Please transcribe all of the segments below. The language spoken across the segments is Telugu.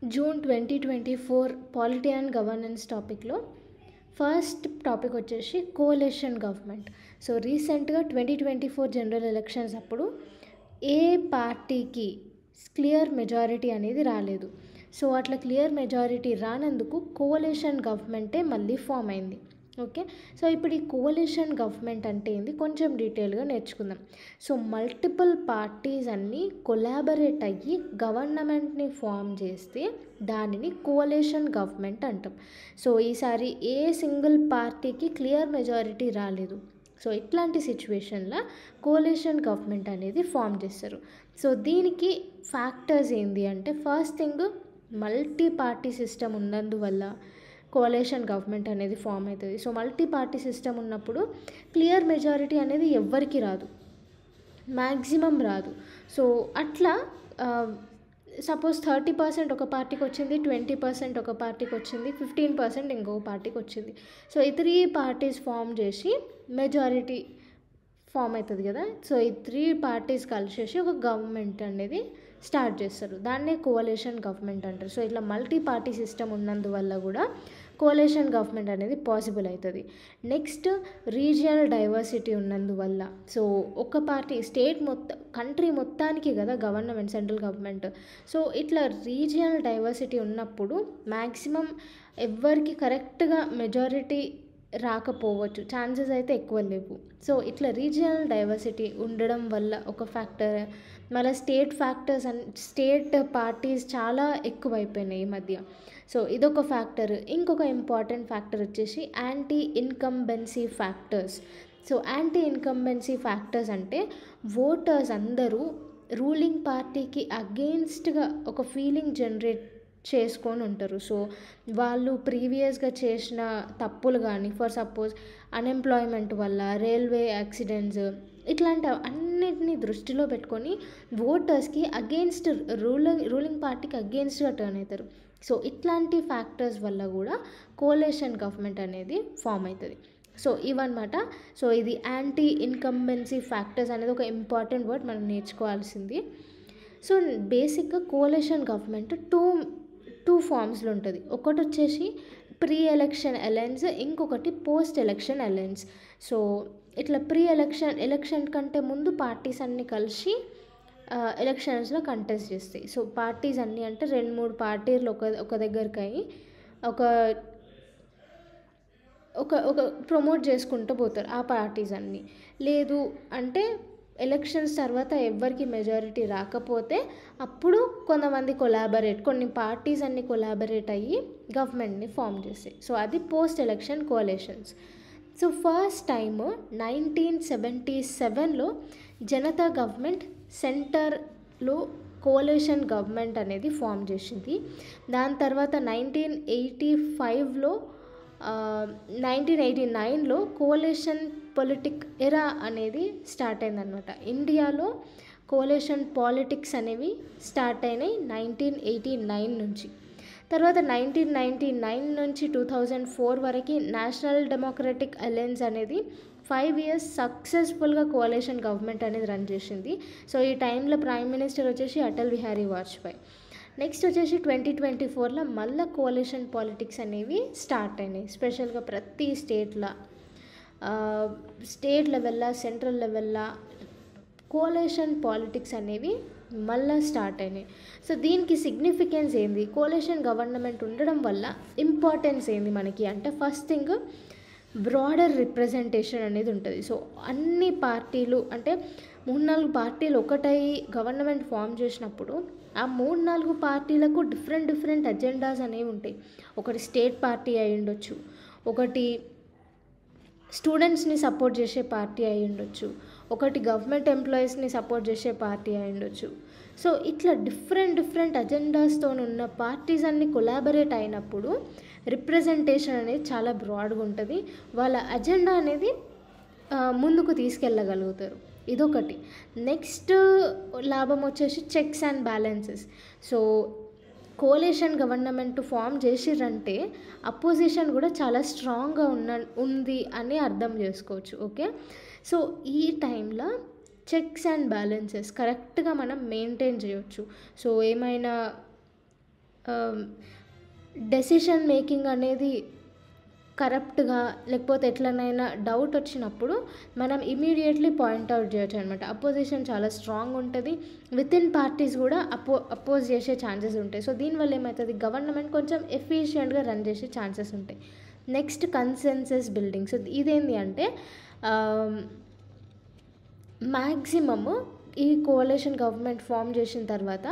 జూన్ 2024 పాలిటీ అండ్ గవర్నెన్స్ టాపిక్లో ఫస్ట్ టాపిక్ వచ్చేసి కోalition గవర్నమెంట్. సో రీసెంట్గా 2024 జనరల్ ఎలక్షన్స్ అప్పుడు ఏ పార్టీకి క్లియర్ మెజారిటీ అనేది రాలేదు. సో అట్లా క్లియర్ మెజారిటీ రానందుకు కోalition గవర్నమెంటే మళ్ళీ ఫామ్ అయింది. ఓకే, సో ఇప్పుడు ఈ కోalition గవర్నమెంట్ అంటే ఏంది కొంచెం డీటెయిల్గా నేర్చుకుందాం. సో మల్టిపుల్ పార్టీస్ అన్నీ కొలాబరేట్ అయ్యి గవర్నమెంట్ని ఫామ్ చేస్తే దానిని కోalition గవర్నమెంట్ అంటాం. సో ఈసారి ఏ సింగిల్ పార్టీకి క్లియర్ మెజారిటీ రాలేదు. సో ఇట్లాంటి సిచ్యువేషన్లో కోalition గవర్నమెంట్ అనేది ఫామ్ చేస్తారు. సో దీనికి ఫ్యాక్టర్స్ ఏంటి అంటే first thing multi party system ఉన్నందువల్ల కోalition గవర్నమెంట్ అనేది ఫామ్ అవుతుంది. సో మల్టీ పార్టీ సిస్టమ్ ఉన్నప్పుడు క్లియర్ మెజారిటీ అనేది ఎవ్వరికి రాదు, మ్యాక్సిమం రాదు. సో అట్లా సపోజ్ 30% ఒక పార్టీకి వచ్చింది, 20% ఒక పార్టీకి వచ్చింది, 15% ఇంకొక పార్టీకి వచ్చింది. సో ఈ 3 పార్టీస్ ఫామ్ చేసి మెజారిటీ ఫామ్ అవుతుంది కదా. సో ఈ 3 పార్టీస్ కలిసేసి ఒక గవర్నమెంట్ అనేది స్టార్ట్ చేస్తారు, దాన్నే కోalition గవర్నమెంట్ అంటారు. సో ఇట్లా మల్టీ పార్టీ సిస్టమ్ ఉన్నందువల్ల కూడా కోalition గవర్నమెంట్ అనేది పాసిబుల్ అవుతుంది. నెక్స్ట్ రీజియనల్ డైవర్సిటీ ఉన్నందువల్ల, సో ఒక పార్టీ స్టేట్ మొత్తం కంట్రీ మొత్తానికి కదా గవర్నమెంట్, సెంట్రల్ గవర్నమెంట్. సో ఇట్లా రీజియనల్ డైవర్సిటీ ఉన్నప్పుడు మ్యాక్సిమం ఎవ్వరికి కరెక్ట్గా మెజారిటీ రాకపోవచ్చు, ఛాన్సెస్ అయితే ఎక్కువ లేవు. సో ఇట్లా రీజియనల్ డైవర్సిటీ ఉండడం వల్ల ఒక ఫ్యాక్టర్. మళ్ళీ స్టేట్ పార్టీస్ చాలా ఎక్కువైపోయినాయి ఈ మధ్య. సో ఇదొక ఫ్యాక్టర్. ఇంకొక ఇంపార్టెంట్ ఫ్యాక్టర్ వచ్చేసి anti incumbency factors. So anti incumbency factors అంటే ఓటర్స్ అందరూ రూలింగ్ పార్టీకి అగెయిన్స్ట్గా ఒక ఫీలింగ్ జనరేట్ చేసుకొని ఉంటారు. సో వాళ్ళు ప్రీవియస్గా చేసిన తప్పులు కానీ, ఫర్ సపోజ్ అన్ఎంప్లాయ్మెంట్ వల్ల, రైల్వే యాక్సిడెంట్స్, ఇట్లాంటి అన్నిటినీ దృష్టిలో పెట్టుకొని ఓటర్స్కి అగెయిన్స్ట్ రూలింగ్ పార్టీకి అగెయిన్స్ట్గా టర్న్ అవుతారు. సో ఇట్లాంటి ఫ్యాక్టర్స్ వల్ల కూడా కోalition గవర్నమెంట్ అనేది ఫామ్ అవుతుంది. సో ఇవన్నమాట. సో ఇది యాంటీ ఇన్కంబెన్సీ ఫ్యాక్టర్స్ అనేది ఒక ఇంపార్టెంట్ వర్డ్ మనం నేర్చుకోవాల్సింది. సో బేసిక్గా కోalition గవర్నమెంట్ టూ ఫామ్స్లో ఉంటుంది. ఒకటి వచ్చేసి ప్రీ ఎలక్షన్ అలయన్స్, ఇంకొకటి పోస్ట్ ఎలక్షన్ అలయన్స్. సో ఇట్లా ఎలక్షన్ కంటే ముందు పార్టీస్ అన్నీ కలిసి ఎలక్షన్స్లో కంటెస్ట్ చేస్తాయి. సో పార్టీస్ అన్నీ అంటే 2-3 పార్టీలు ఒక దగ్గరికి అయ్యి ఒక ఒక ఒక ప్రమోట్ చేసుకుంటూ పోతారు ఆ పార్టీస్ అన్నీ. లేదు అంటే ఎలక్షన్స్ తర్వాత ఎవ్వరికి మెజారిటీ రాకపోతే అప్పుడు కొన్ని పార్టీస్ అన్ని కొలాబరేట్ అయ్యి గవర్నమెంట్ని ఫామ్ చేస్తాయి. సో అది post election coalitions. So first time 1977లో జనతా గవర్నమెంట్ సెంటర్లో కోalition గవర్నమెంట్ అనేది ఫామ్ చేసింది. దాని తర్వాత 1989లో కోalition పొలిటిక్ ఎరా అనేది స్టార్ట్ అయిందనమాట. ఇండియాలో కోalition పాలిటిక్స్ అనేవి స్టార్ట్ అయినాయి 1989 నుంచి. తర్వాత 1999 నుంచి 2004 వరకు నేషనల్ డెమోక్రటిక్ అలయన్స్ అనేది 5 years సక్సెస్ఫుల్గా కోalition గవర్నమెంట్ అనేది రన్ చేసింది. సో ఈ టైంలో ప్రైమ్ మినిస్టర్ వచ్చేసి అటల్ బిహారీ వాజ్పేయి. నెక్స్ట్ వచ్చేసి 2024లో మళ్ళీ కోalition పాలిటిక్స్ అనేవి స్టార్ట్ అయినాయి. స్పెషల్గా ప్రతి స్టేట్ లెవెల్లో, సెంట్రల్ లెవెల్లో కోalition పాలిటిక్స్ అనేవి మళ్ళీ స్టార్ట్ అయినాయి. సో దీనికి సిగ్నిఫికెన్స్ ఏంది, కోalition గవర్నమెంట్ ఉండడం వల్ల ఇంపార్టెన్స్ ఏంది మనకి అంటే ఫస్ట్ థింగ్ బ్రాడర్ రిప్రజెంటేషన్ అనేది ఉంటుంది. సో అన్ని పార్టీలు అంటే 3-4 పార్టీలు ఒకటై గవర్నమెంట్ ఫామ్ చేసినప్పుడు ఆ 3-4 పార్టీలకు డిఫరెంట్ అజెండాస్ అనేవి ఉంటాయి. ఒకటి స్టేట్ పార్టీ అయి ఉండొచ్చు, ఒకటి స్టూడెంట్స్ని సపోర్ట్ చేసే పార్టీ అయి ఉండొచ్చు, ఒకటి గవర్నమెంట్ ఎంప్లాయీస్ని సపోర్ట్ చేసే పార్టీ అయి ఉండొచ్చు. సో ఇట్లా డిఫరెంట్ అజెండాస్తో ఉన్న పార్టీస్ అన్ని కొలాబరేట్ అయినప్పుడు రిప్రజెంటేషన్ అనేది చాలా బ్రాడ్గా ఉంటుంది. వాళ్ళ అజెండా అనేది ముందుకు తీసుకెళ్ళగలుగుతారు. ఇదొకటి. నెక్స్ట్ లాభం వచ్చేసి checks and balances. So coalition government form చేసిరంటే అపోజిషన్ కూడా చాలా స్ట్రాంగ్గా ఉంది అని అర్థం చేసుకోవచ్చు. ఓకే, సో ఈ టైంలో చెక్స్ అండ్ బ్యాలెన్సెస్ కరెక్ట్గా మనం మెయింటైన్ చేయొచ్చు. సో ఏమైనా డెసిషన్ మేకింగ్ అనేది కరప్ట్గా లేకపోతే ఎట్లనైనా డౌట్ వచ్చినప్పుడు మనం ఇమీడియట్లీ పాయింట్అవుట్ చేయొచ్చు అనమాట. అపోజిషన్ చాలా స్ట్రాంగ్ ఉంటుంది, విత్ ఇన్ పార్టీస్ కూడా అపోజ్ చేసే ఛాన్సెస్ ఉంటాయి. సో దీనివల్ల ఏమవుతుంది, గవర్నమెంట్ కొంచెం ఎఫిషియెంట్గా రన్ చేసే ఛాన్సెస్ ఉంటాయి. Next consensus building. సో ఇదేంటి అంటే మ్యాక్సిమము ఈ కోalition గవర్నమెంట్ ఫామ్ చేసిన తర్వాత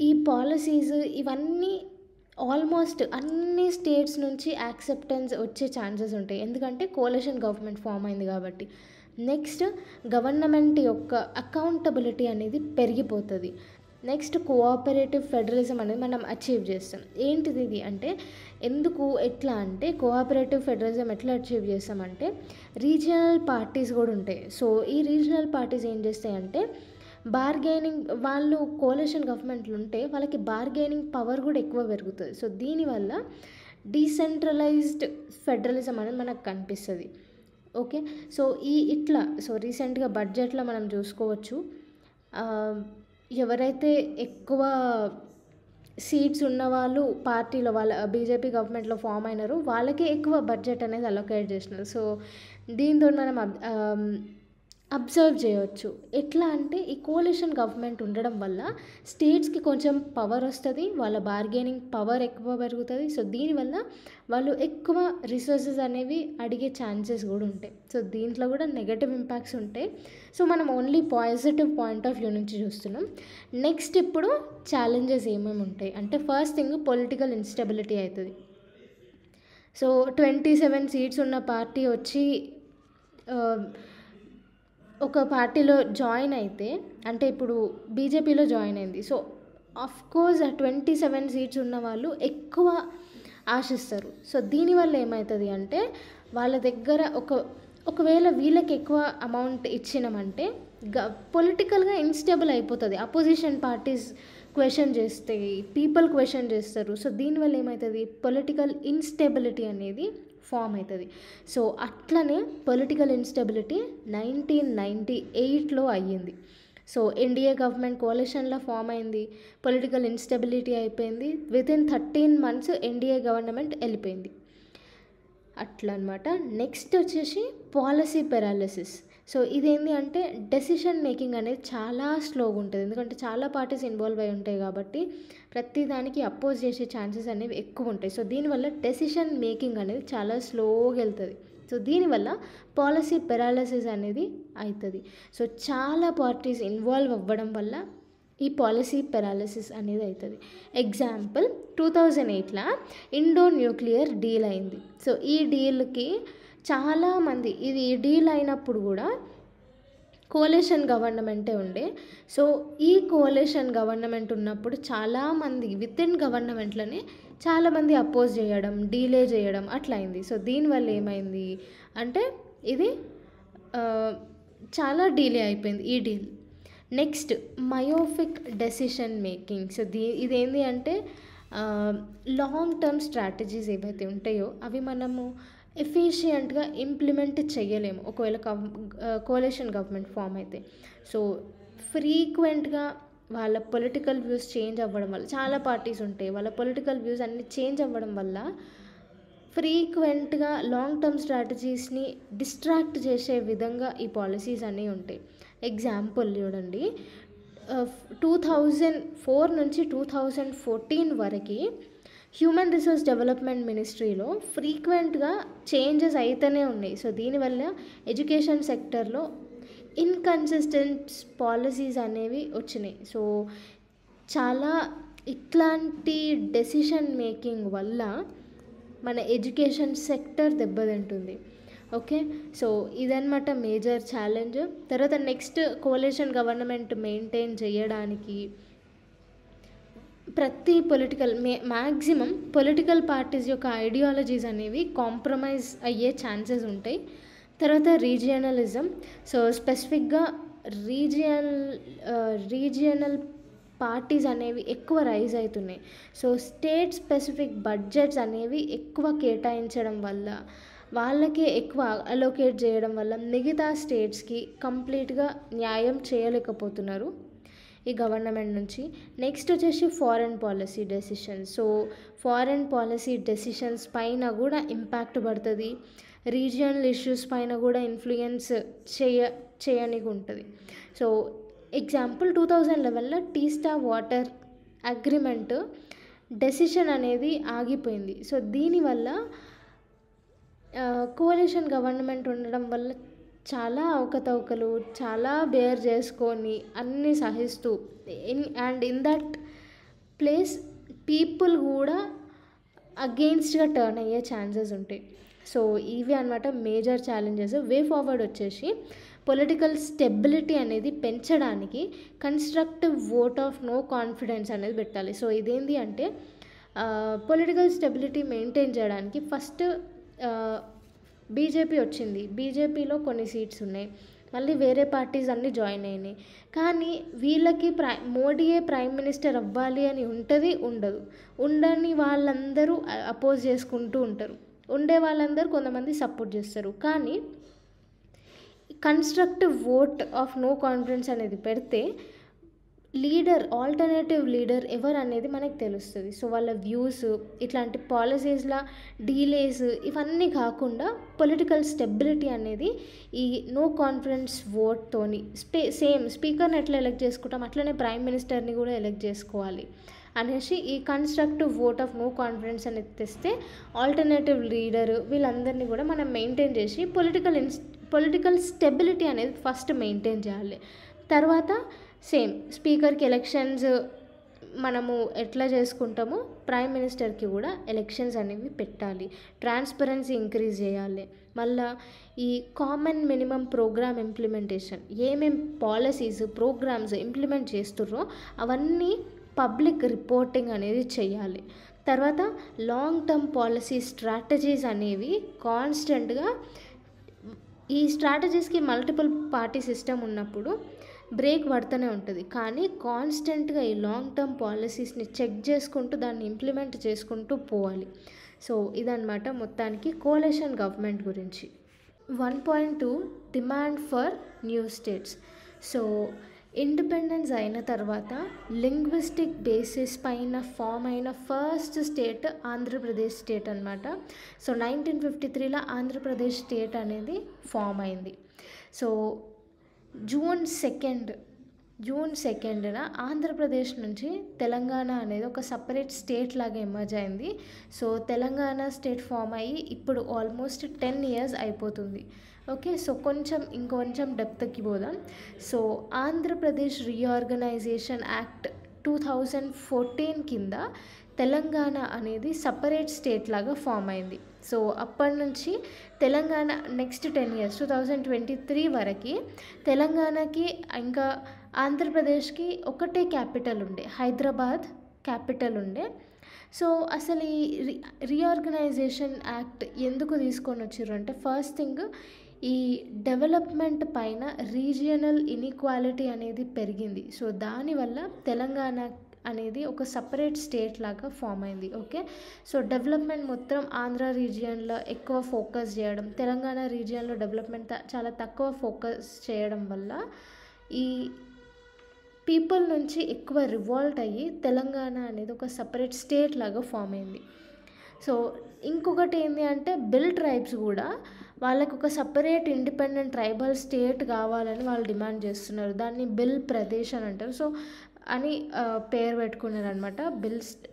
ఈ పాలసీస్ ఇవన్నీ ఆల్మోస్ట్ అన్ని స్టేట్స్ నుంచి యాక్సెప్టెన్స్ వచ్చే ఛాన్సెస్ ఉంటాయి, ఎందుకంటే కోalition గవర్నమెంట్ ఫామ్ అయింది కాబట్టి. నెక్స్ట్ గవర్నమెంట్ యొక్క అకౌంటబిలిటీ అనేది పెరిగిపోతుంది. నెక్స్ట్ కోఆపరేటివ్ ఫెడరలిజం అనేది మనం అచీవ్ చేస్తాం. ఏంటిది ఇది అంటే ఎట్లా అంటే కోఆపరేటివ్ ఫెడరలిజం ఎట్లా అచీవ్ చేస్తామంటే రీజియనల్ పార్టీస్ కూడా ఉంటాయి. సో ఈ రీజియనల్ పార్టీస్ ఏం చేస్తాయంటే బార్గెనింగ్, వాళ్ళు కోalition గవర్నమెంట్లు ఉంటే వాళ్ళకి బార్గెనింగ్ పవర్ కూడా ఎక్కువ పెరుగుతుంది. సో దీనివల్ల డీసెంట్రలైజ్డ్ ఫెడరలిజం అనేది మనకు కనిపిస్తుంది. ఓకే, సో సో రీసెంట్గా బడ్జెట్లో మనం చూసుకోవచ్చు, ఎవరైతే ఎక్కువ సీట్స్ ఉన్నవాళ్ళు పార్టీలో వాళ్ళ బీజేపీ గవర్నమెంట్లో ఫామ్ అయినారు, వాళ్ళకే ఎక్కువ బడ్జెట్ అనేది అలొకేట్ చేసినారు. సో దీంతో మనం అబ్జర్వ్ చేయవచ్చు. ఎట్లా అంటే ఈ కోalition గవర్నమెంట్ ఉండడం వల్ల స్టేట్స్కి కొంచెం పవర్ వస్తుంది, వాళ్ళ బార్గెనింగ్ పవర్ ఎక్కువ పెరుగుతుంది. సో దీనివల్ల వాళ్ళు ఎక్కువ రిసోర్సెస్ అనేవి అడిగే ఛాన్సెస్ కూడా ఉంటాయి. సో దీంట్లో కూడా నెగటివ్ ఇంపాక్ట్స్ ఉంటాయి. సో మనం only positive point of view నుంచి చూస్తున్నాం. నెక్స్ట్ ఇప్పుడు ఛాలెంజెస్ ఏమేమి ఉంటాయి అంటే ఫస్ట్ థింగ్ పొలిటికల్ ఇన్స్టెబిలిటీ అవుతుంది. సో 27 సీట్స్ ఉన్న పార్టీ వచ్చి ఒక పార్టీలో జాయిన్ అయితే, అంటే ఇప్పుడు బీజేపీలో జాయిన్ అయింది. సో కోర్స్ ఆ 27 సీట్స్ ఉన్న వాళ్ళు ఎక్కువ ఆశిస్తారు. సో దీనివల్ల ఏమవుతుంది అంటే వాళ్ళ దగ్గర ఒకవేళ వీళ్ళకి ఎక్కువ అమౌంట్ ఇచ్చినామంటే పొలిటికల్గా ఇన్స్టేబుల్ అయిపోతుంది. అపోజిషన్ పార్టీస్ క్వశ్చన్ చేస్తాయి, పీపుల్ క్వశ్చన్ చేస్తారు. సో దీనివల్ల ఏమవుతుంది, పొలిటికల్ ఇన్స్టెబిలిటీ అనేది ఫామ్ అవుతుంది. సో అట్లనే పొలిటికల్ ఇన్స్టెబిలిటీ 1998లో అయ్యింది. సో ఎన్డీఏ గవర్నమెంట్ కోalitionలో ఫామ్ అయింది, పొలిటికల్ ఇన్స్టెబిలిటీ అయిపోయింది, వితిన్ 13 months ఎన్డీఏ గవర్నమెంట్ వెళ్ళిపోయింది. అట్లా అనమాట. నెక్స్ట్ వచ్చేసి పాలసీ పెరాలిసిస్. సో ఇదేంటి అంటే డెసిషన్ మేకింగ్ అనేది చాలా స్లోగా ఉంటుంది, ఎందుకంటే చాలా పార్టీస్ ఇన్వాల్వ్ అయి ఉంటాయి కాబట్టి ప్రతి దానికి అపోజ్ చేసే ఛాన్సెస్ అనేవి ఎక్కువ ఉంటాయి. సో దీనివల్ల డెసిషన్ మేకింగ్ అనేది చాలా స్లోగా వెళ్తుంది. సో దీనివల్ల పాలసీ పెరాలిసిస్ అనేది అవుతుంది. సో చాలా పార్టీస్ ఇన్వాల్వ్ అవ్వడం వల్ల ఈ పాలసీ పెరాలిసిస్ అనేది అవుతుంది. ఎగ్జాంపుల్ 2008లో ఇండో న్యూక్లియర్ డీల్ అయింది. సో ఈ డీల్కి చాలామంది, ఇది డీల్ అయినప్పుడు కూడా కోalition గవర్నమెంటే ఉండే. సో ఈ కోalition గవర్నమెంట్ ఉన్నప్పుడు చాలామంది విత్ ఇన్ గవర్నమెంట్లోనే చాలామంది అపోజ్ చేయడం, డీలే చేయడం అట్లా అయింది. సో దీనివల్ల ఏమైంది అంటే ఇది చాలా డీలే అయిపోయింది ఈ deal. Next myopic decision making. So ఇదేంటి అంటే లాంగ్ టర్మ్ స్ట్రాటజీస్ ఏవైతే ఉంటాయో అవి మనము ఎఫిషియెంట్గా ఇంప్లిమెంట్ చేయలేము ఒకవేళ కోalition గవర్నమెంట్ ఫామ్ అయితే. సో ఫ్రీక్వెంట్గా వాళ్ళ పొలిటికల్ వ్యూస్ చేంజ్ అవ్వడం వల్ల, చాలా పార్టీస్ ఉంటాయి, వాళ్ళ పొలిటికల్ వ్యూస్ అన్నీ చేంజ్ అవ్వడం వల్ల ఫ్రీక్వెంట్గా లాంగ్ టర్మ్ స్ట్రాటజీస్ని డిస్ట్రాక్ట్ చేసే విధంగా ఈ పాలసీస్ అన్నీ ఉంటాయి. ఎగ్జాంపుల్ చూడండి, 2004 నుంచి 2014 వరకు హ్యూమన్ రిసోర్స్ డెవలప్మెంట్ మినిస్ట్రీలో ఫ్రీక్వెంట్గా చేంజెస్ అయితేనే ఉన్నాయి. సో దీనివల్ల ఎడ్యుకేషన్ సెక్టర్లో ఇన్కన్సిస్టెంట్ పాలసీస్ అనేవి వచ్చినాయి. సో చాలా ఇట్లాంటి డెసిషన్ మేకింగ్ వల్ల మన ఎడ్యుకేషన్ సెక్టర్ దెబ్బతింటుంది. ఓకే, సో ఇదన్నమాట మేజర్ ఛాలెంజ్. తర్వాత నెక్స్ట్ కోalition గవర్నమెంట్ మెయింటైన్ చేయడానికి ప్రతి మ్యాక్సిమం పొలిటికల్ పార్టీస్ యొక్క ఐడియాలజీస్ అనేవి కాంప్రమైజ్ అయ్యే ఛాన్సెస్ ఉంటాయి. తర్వాత రీజియనలిజం. సో స్పెసిఫిక్గా రీజియనల్ పార్టీస్ అనేవి ఎక్కువ రైజ్ అవుతున్నాయి. సో స్టేట్ స్పెసిఫిక్ బడ్జెట్స్ అనేవి ఎక్కువ కేటాయించడం వల్ల, వాళ్ళకే ఎక్కువ అలోకేట్ చేయడం వల్ల మిగతా స్టేట్స్కి కంప్లీట్గా న్యాయం చేయలేకపోతున్నారు. ఈ గవర్నమెంట్ నుంచి. నెక్స్ట్ వచ్చేసి foreign policy decisions. So foreign policy decisions పైన కూడా ఇంపాక్ట్ పడుతుంది, రీజియనల్ ఇష్యూస్ పైన కూడా ఇన్ఫ్లుయెన్స్ చేయనికి ఉంటుంది. సో ఎగ్జాంపుల్ 2011లో టీస్టా వాటర్ అగ్రిమెంట్ డెసిషన్ అనేది ఆగిపోయింది. సో దీనివల్ల కోalition గవర్నమెంట్ ఉండడం వల్ల చాలా అవకతవకలు, చాలా బేర్ చేసుకొని అన్నీ సహిస్తూ ఇన్ దట్ ప్లేస్ పీపుల్ కూడా అగెయిన్స్ట్గా టర్న్ అయ్యే ఛాన్సెస్ ఉంటాయి. సో ఇవి అన్నమాట మేజర్ ఛాలెంజెస్. వే ఫార్వర్డ్ వచ్చేసి పొలిటికల్ స్టెబిలిటీ అనేది పెంచడానికి constructive vote of no confidence అనేది పెట్టాలి. సో ఇదేంటి అంటే పొలిటికల్ స్టెబిలిటీ మెయింటైన్ చేయడానికి ఫస్ట్ బీజేపీ వచ్చింది, బీజేపీలో కొన్ని సీట్స్ ఉన్నాయి, మళ్ళీ వేరే పార్టీస్ అన్నీ జాయిన్ అయినాయి. కానీ వీళ్ళకి మోడీయే ప్రైమ్ మినిస్టర్ అవ్వాలి అని ఉంటుంది, ఉండదు. ఉండని వాళ్ళందరూ అపోజ్ చేసుకుంటూ ఉంటారు, ఉండే వాళ్ళందరూ కొంతమంది సపోర్ట్ చేస్తారు. కానీ constructive vote of no confidence అనేది పెడితే లీడర్, ఆల్టర్నేటివ్ లీడర్ ఎవరు అనేది మనకు తెలుస్తుంది. సో వాళ్ళ వ్యూస్, ఇట్లాంటి పాలసీస్ల డీలేస్ ఇవన్నీ కాకుండా పొలిటికల్ స్టెబిలిటీ అనేది ఈ నో కాన్ఫిడెన్స్ ఓట్తోని సేమ్ స్పీకర్ని ఎట్లా ఎలెక్ట్ చేసుకుంటాం అట్లనే ప్రైమ్ మినిస్టర్ని కూడా ఎలెక్ట్ చేసుకోవాలి అనేసి ఈ constructive vote of no confidence అనేది తెస్తే ఆల్టర్నేటివ్ లీడర్ వీళ్ళందరినీ కూడా మనం మెయింటైన్ చేసి పొలిటికల్ స్టెబిలిటీ అనేది ఫస్ట్ మెయింటైన్ చేయాలి. తర్వాత సేమ్ స్పీకర్కి ఎలక్షన్స్ మనము ఎట్లా చేసుకుంటామో ప్రైమ్ మినిస్టర్కి కూడా ఎలక్షన్స్ అనేవి పెట్టాలి, ట్రాన్స్పరెన్సీ ఇంక్రీజ్ చేయాలి. మళ్ళీ ఈ కామన్ మినిమం ప్రోగ్రామ్ ఇంప్లిమెంటేషన్, ఏమేం పాలసీస్ ప్రోగ్రామ్స్ ఇంప్లిమెంట్ చేస్తుర్రో అవన్నీ పబ్లిక్ రిపోర్టింగ్ అనేది చేయాలి. తర్వాత లాంగ్ టర్మ్ పాలసీ స్ట్రాటజీస్ అనేవి కాన్స్టెంట్గా, ఈ స్ట్రాటజీస్కి మల్టిపుల్ పార్టీ సిస్టమ్ ఉన్నప్పుడు బ్రేక్ పడుతూనే ఉంటుంది, కానీ కాన్స్టెంట్గా ఈ లాంగ్ టర్మ్ పాలసీస్ని చెక్ చేసుకుంటూ దాన్ని ఇంప్లిమెంట్ చేసుకుంటూ పోవాలి. సో ఇదన్నమాట మొత్తానికి కోalition గవర్నమెంట్ గురించి. 1.2 demand for new states. So independence అయిన తర్వాత లింగ్విస్టిక్ బేసిస్ పైన ఫామ్ అయిన ఫస్ట్ స్టేట్ ఆంధ్రప్రదేశ్ స్టేట్ అనమాట. సో 1953లో ఆంధ్రప్రదేశ్ స్టేట్ అనేది ఫామ్ అయింది. సో జూన్ 2న ఆంధ్రప్రదేశ్ నుంచి తెలంగాణ అనేది ఒక సపరేట్ స్టేట్ లాగా ఎమర్జ్ అయింది. సో తెలంగాణ స్టేట్ ఫామ్ అయ్యి ఇప్పుడు ఆల్మోస్ట్ 10 years అయిపోతుంది. ఓకే, సో ఇంకొంచెం డెప్త్కి పోదాం. సో ఆంధ్రప్రదేశ్ రీఆర్గనైజేషన్ యాక్ట్ 2014 కింద తెలంగాణ అనేది సపరేట్ స్టేట్ లాగా ఫామ్ అయింది. సో అప్పటి నుంచి తెలంగాణ నెక్స్ట్ 10 years 2023 వరకు తెలంగాణకి ఇంకా ఆంధ్రప్రదేశ్కి ఒకటే క్యాపిటల్ ఉండే, హైదరాబాద్ క్యాపిటల్ ఉండే. సో అసలు ఈ రీఆర్గనైజేషన్ యాక్ట్ ఎందుకు తీసుకొని వచ్చారు అంటే ఫస్ట్ థింగ్ ఈ డెవలప్మెంట్ పైన రీజియనల్ ఇన్ఈక్వాలిటీ అనేది పెరిగింది. సో దానివల్ల తెలంగాణ అనేది ఒక సపరేట్ స్టేట్ లాగా ఫామ్ అయింది. ఓకే, సో డెవలప్మెంట్ మొత్తం ఆంధ్ర రీజియన్లో ఎక్కువ ఫోకస్ చేయడం, తెలంగాణ రీజియన్లో డెవలప్మెంట్ చాలా తక్కువ ఫోకస్ చేయడం వల్ల ఈ పీపుల్ నుంచి ఎక్కువ రివాల్ట్ అయ్యి తెలంగాణ అనేది ఒక సపరేట్ స్టేట్ లాగా ఫామ్ అయింది. సో ఇంకొకటి ఏంటి అంటే బిల్ ట్రైబ్స్ కూడా వాళ్ళకు ఒక సపరేట్ ఇండిపెండెంట్ ట్రైబల్ స్టేట్ కావాలని వాళ్ళు డిమాండ్ చేస్తున్నారు. దాన్ని బిల్ ప్రదేశ్ అని అంటారు. సో అని పేరు పెట్టుకున్నారు అనమాట,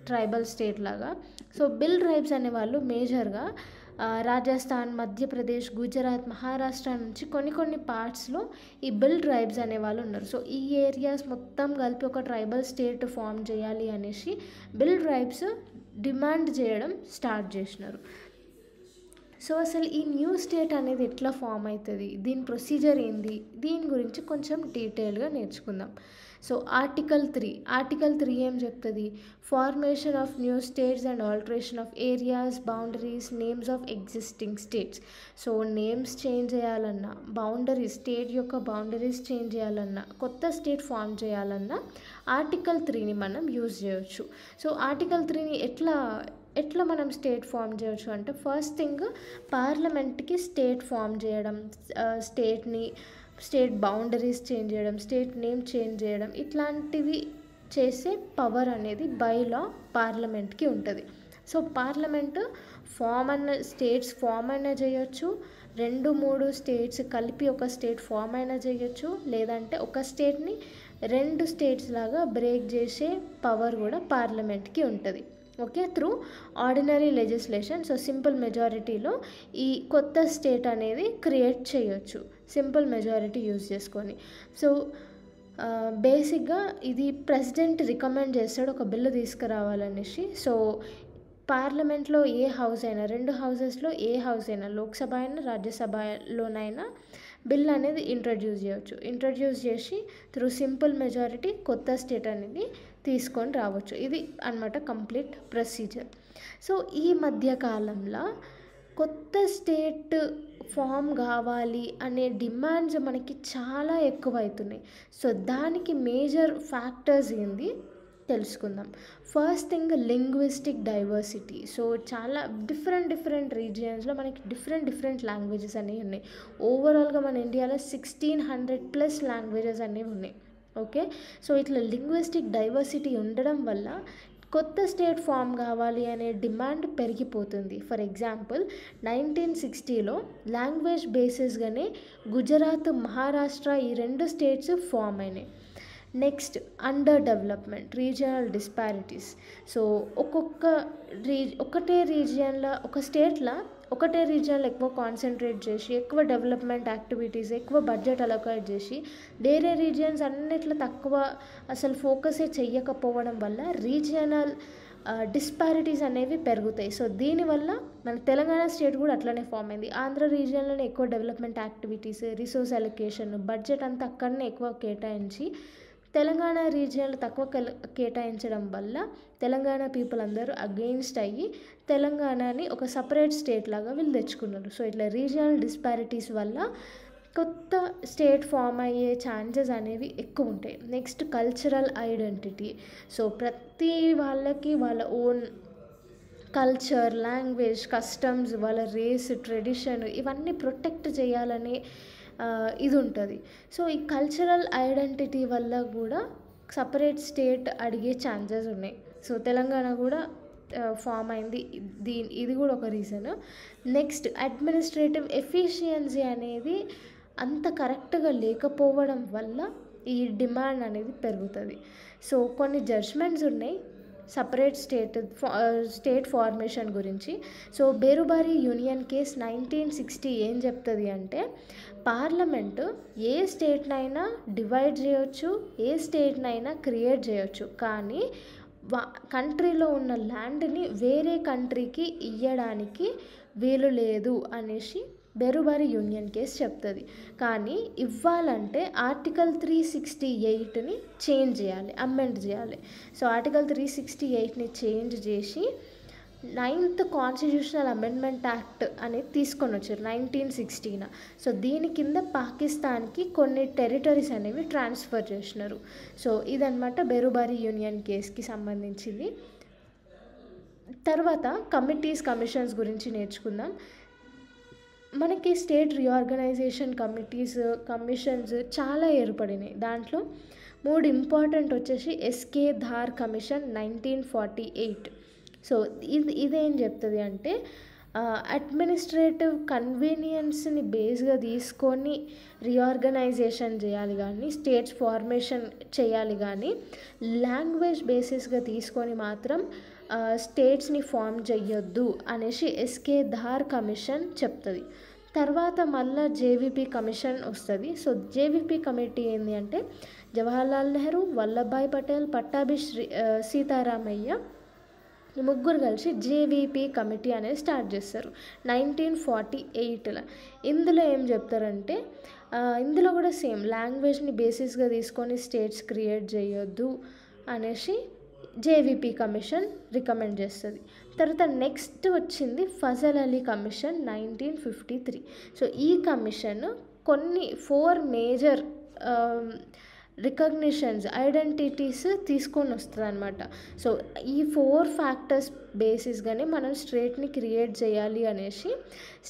ట్రైబల్ స్టేట్ లాగా. సో బిల్ ట్రైబ్స్ అనేవాళ్ళు మేజర్గా రాజస్థాన్, మధ్యప్రదేశ్, గుజరాత్, మహారాష్ట్ర నుంచి కొన్ని పార్ట్స్లో ఈ బిల్ ట్రైబ్స్ అనేవాళ్ళు ఉన్నారు. సో ఈ ఏరియాస్ మొత్తం కలిపి ఒక ట్రైబల్ స్టేట్ ఫామ్ చేయాలి అనేసి బిల్ ట్రైబ్స్ డిమాండ్ చేయడం స్టార్ట్ చేసినారు. సో అసలు ఈ న్యూ స్టేట్ అనేది ఎట్లా ఫామ్ అవుతుంది, దీని ప్రొసీజర్ ఏంది, దీని గురించి కొంచెం డీటెయిల్గా నేర్చుకుందాం. సో ఆర్టికల్ 3 ఏం చెప్తుంది, formation of new states and alteration of areas, boundaries, names of existing states. So names change చేయాలన్నా, బౌండరీస్, స్టేట్ యొక్క బౌండరీస్ చేంజ్ చేయాలన్నా, కొత్త స్టేట్ ఫామ్ చేయాలన్నా ఆర్టికల్ 3ని మనం యూజ్ చేయొచ్చు. సో ఆర్టికల్ 3ని ఎట్లా మనం స్టేట్ ఫామ్ చేయొచ్చు అంటే ఫస్ట్ థింగ్ పార్లమెంట్కి స్టేట్ ఫామ్ చేయడం, స్టేట్ని స్టేట్ బౌండరీస్ చేంజ్ చేయడం, స్టేట్ నేమ్ చేంజ్ చేయడం, ఇట్లాంటివి చేసే పవర్ అనేది బై లా పార్లమెంట్కి ఉంటుంది. సో పార్లమెంట్ స్టేట్స్ ఫామ్ అయినా చేయొచ్చు, 2-3 స్టేట్స్ కలిపి ఒక స్టేట్ ఫామ్ అయినా చేయొచ్చు, లేదంటే ఒక స్టేట్ని 2 స్టేట్స్ లాగా బ్రేక్ చేసే పవర్ కూడా పార్లమెంట్కి ఉంటుంది. Okay, through ordinary legislation. So simple మెజారిటీలో ఈ కొత్త స్టేట్ అనేది క్రియేట్ చేయొచ్చు సింపుల్ మెజారిటీ యూజ్ చేసుకొని. సో బేసిక్గా ఇది ప్రెసిడెంట్ రికమెండ్ చేస్తాడు ఒక బిల్లు తీసుకురావాలనేసి. సో పార్లమెంట్లో ఏ హౌస్ అయినా, 2 హౌసెస్లో ఏ హౌస్ అయినా, లోక్సభ అయినా రాజ్యసభలోనైనా బిల్ అనేది ఇంట్రడ్యూస్ చేసి త్రూ సింపుల్ మెజారిటీ కొత్త స్టేట్ అనేది తీసుకొని రావచ్చు. ఇది అన్నమాట కంప్లీట్ ప్రొసీజర్. సో ఈ మధ్యకాలంలో కొత్త స్టేట్ ఫామ్ కావాలి అనే డిమాండ్స్ మనకి చాలా ఎక్కువ అవుతున్నాయి. సో దానికి మేజర్ ఫ్యాక్టర్స్ ఏంది తెలుసుకుందాం. First thing, linguistic diversity. So చాలా డిఫరెంట్ రీజియన్స్లో మనకి డిఫరెంట్ లాంగ్వేజెస్ అనేవి ఉన్నాయి. ఓవరాల్గా మన ఇండియాలో 1600+ లాంగ్వేజెస్ అనేవి ఉన్నాయి. ఓకే, సో ఇట్లా లింగ్విస్టిక్ డైవర్సిటీ ఉండడం వల్ల కొత్త స్టేట్ ఫామ్ కావాలి అనే డిమాండ్ పెరిగిపోతుంది. ఫర్ ఎగ్జాంపుల్ 1960లో లాంగ్వేజ్ బేసిస్గానే గుజరాత్, మహారాష్ట్ర ఈ 2 స్టేట్స్ ఫామ్ అయినాయి. Next, under development, regional disparities. So ఒకటే రీజియన్లో, ఒక స్టేట్లో ఒకటే రీజియన్లో ఎక్కువ కాన్సన్ట్రేట్ చేసి, ఎక్కువ డెవలప్మెంట్ యాక్టివిటీస్, ఎక్కువ బడ్జెట్ అలొకేట్ చేసి, వేరే రీజియన్స్ అన్నిట్లో తక్కువ అసలు ఫోకసే చెయ్యకపోవడం వల్ల రీజియనల్ డిస్పారిటీస్ అనేవి పెరుగుతాయి. సో దీనివల్ల మన తెలంగాణ స్టేట్ కూడా అట్లనే ఫామ్ అయింది. ఆంధ్ర రీజియన్లోనే ఎక్కువ development activities, resource allocation, budget అంతా అక్కడనే ఎక్కువ కేటాయించి, తెలంగాణ రీజియన్లో తక్కువ కేటాయించడం వల్ల తెలంగాణ పీపుల్ అందరూ అగెయిన్స్ట్ అయ్యి తెలంగాణని ఒక సపరేట్ స్టేట్ లాగా వీళ్ళు తెచ్చుకున్నారు. సో ఇట్లా రీజియనల్ డిస్పారిటీస్ వల్ల కొత్త స్టేట్ ఫామ్ అయ్యే ఛాన్సెస్ అనేవి ఎక్కువ ఉంటాయి. Next, cultural identity. సో ప్రతి వాళ్ళకి వాళ్ళ ఓన్ కల్చర్, లాంగ్వేజ్, కస్టమ్స్, వాళ్ళ రేస్, ట్రెడిషన్ ఇవన్నీ ప్రొటెక్ట్ చేయాలని ఇది ఉంటుంది. సో ఈ కల్చరల్ ఐడెంటిటీ వల్ల కూడా సపరేట్ స్టేట్ అడిగే ఛాన్సెస్ ఉన్నాయి. సో తెలంగాణ కూడా ఫామ్ అయింది, ఇది కూడా ఒక రీజన్. నెక్స్ట్, అడ్మినిస్ట్రేటివ్ ఎఫిషియన్సీ అనేది అంత కరెక్ట్గా లేకపోవడం వల్ల ఈ డిమాండ్ అనేది పెరుగుతుంది. సో కొన్ని జడ్జ్మెంట్స్ ఉన్నాయి సపరేట్ స్టేట్ ఫార్మేషన్ గురించి. సో బేరుబారి యూనియన్ కేస్ 1960 ఏం చెప్తుంది అంటే, పార్లమెంటు ఏ స్టేట్నైనా డివైడ్ చేయొచ్చు, ఏ స్టేట్నైనా క్రియేట్ చేయొచ్చు, కానీ కంట్రీలో ఉన్న ల్యాండ్ని వేరే కంట్రీకి ఇవ్వడానికి వీలు లేదు అనేసి బేరుబారి యూనియన్ కేస్ చెప్తుంది. కానీ ఇవ్వాలంటే ఆర్టికల్ 368ని చేంజ్ చేయాలి, అమెండ్ చేయాలి. సో ఆర్టికల్ 368ని చేంజ్ చేసి 9th కాన్స్టిట్యూషనల్ అమెండ్మెంట్ యాక్ట్ అనేది తీసుకొని వచ్చారు 1960. సో దీని కింద పాకిస్తాన్కి కొన్ని టెరిటరీస్ అనేవి ట్రాన్స్ఫర్ చేసినారు. సో ఇదన్నమాట బేరుబారి యూనియన్ కేస్కి సంబంధించింది. తర్వాత కమిషన్స్ గురించి నేర్చుకుందాం. మనకి స్టేట్ రీఆర్గనైజేషన్ కమిషన్స్ చాలా ఏర్పడినాయి. దాంట్లో 3 ఇంపార్టెంట్ వచ్చేసి ఎస్కే ధార్ కమిషన్ 1948. సో ఇదేం చెప్తుంది అంటే, అడ్మినిస్ట్రేటివ్ కన్వీనియన్స్ని బేస్గా తీసుకొని రీఆర్గనైజేషన్ చేయాలి కానీ, స్టేట్స్ ఫార్మేషన్ చేయాలి కానీ, లాంగ్వేజ్ బేసిస్గా తీసుకొని మాత్రం స్టేట్స్ని ఫామ్ చేయొద్దు అనేసి ఎస్కే ధార్ కమిషన్ చెప్తుంది. తర్వాత మళ్ళీ జేవీపీ కమిషన్ వస్తుంది. సో జేవీపీ కమిటీ ఏంటి అంటే, జవహర్లాల్ నెహ్రూ, వల్లభాయ్ పటేల్, పట్టాభి సీతారామయ్య ఈ ముగ్గురు కలిసి జేవీపీ కమిటీ అనేది స్టార్ట్ చేస్తారు 1948లో. ఇందులో ఏం చెప్తారంటే, ఇందులో కూడా సేమ్ లాంగ్వేజ్ని బేసిస్గా తీసుకొని స్టేట్స్ క్రియేట్ చేయొద్దు అనేసి జేవీపీ కమిషన్ రికమెండ్ చేస్తుంది. తర్వాత నెక్స్ట్ వచ్చింది ఫజల్ అలీ కమిషన్ 1953. సో ఈ కమిషన్ కొన్ని 4 మేజర్ రికగ్నిషన్స్, ఐడెంటిటీస్ తీసుకొని వస్తుంది అనమాట. సో ఈ 4 ఫ్యాక్టర్స్ బేసిస్గానే మనం స్టేట్ని క్రియేట్ చేయాలి అనేసి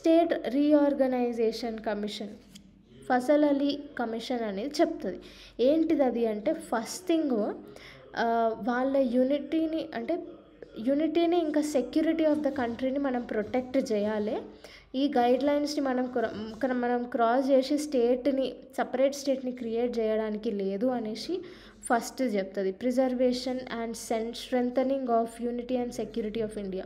state reorganisation commission Fazal Ali commission అనేది చెప్తుంది. ఏంటిది అది అంటే ఫస్ట్ థింగ్ వాళ్ళ యూనిటీని ఇంకా సెక్యూరిటీ ఆఫ్ ద కంట్రీని మనం ప్రొటెక్ట్ చేయాలి. ఈ గైడ్లైన్స్ని మనం క్రాస్ చేసి సపరేట్ స్టేట్ని క్రియేట్ చేయడానికి లేదు అనేసి ఫస్ట్ చెప్తుంది. Preservation and strengthening of unity and security of India.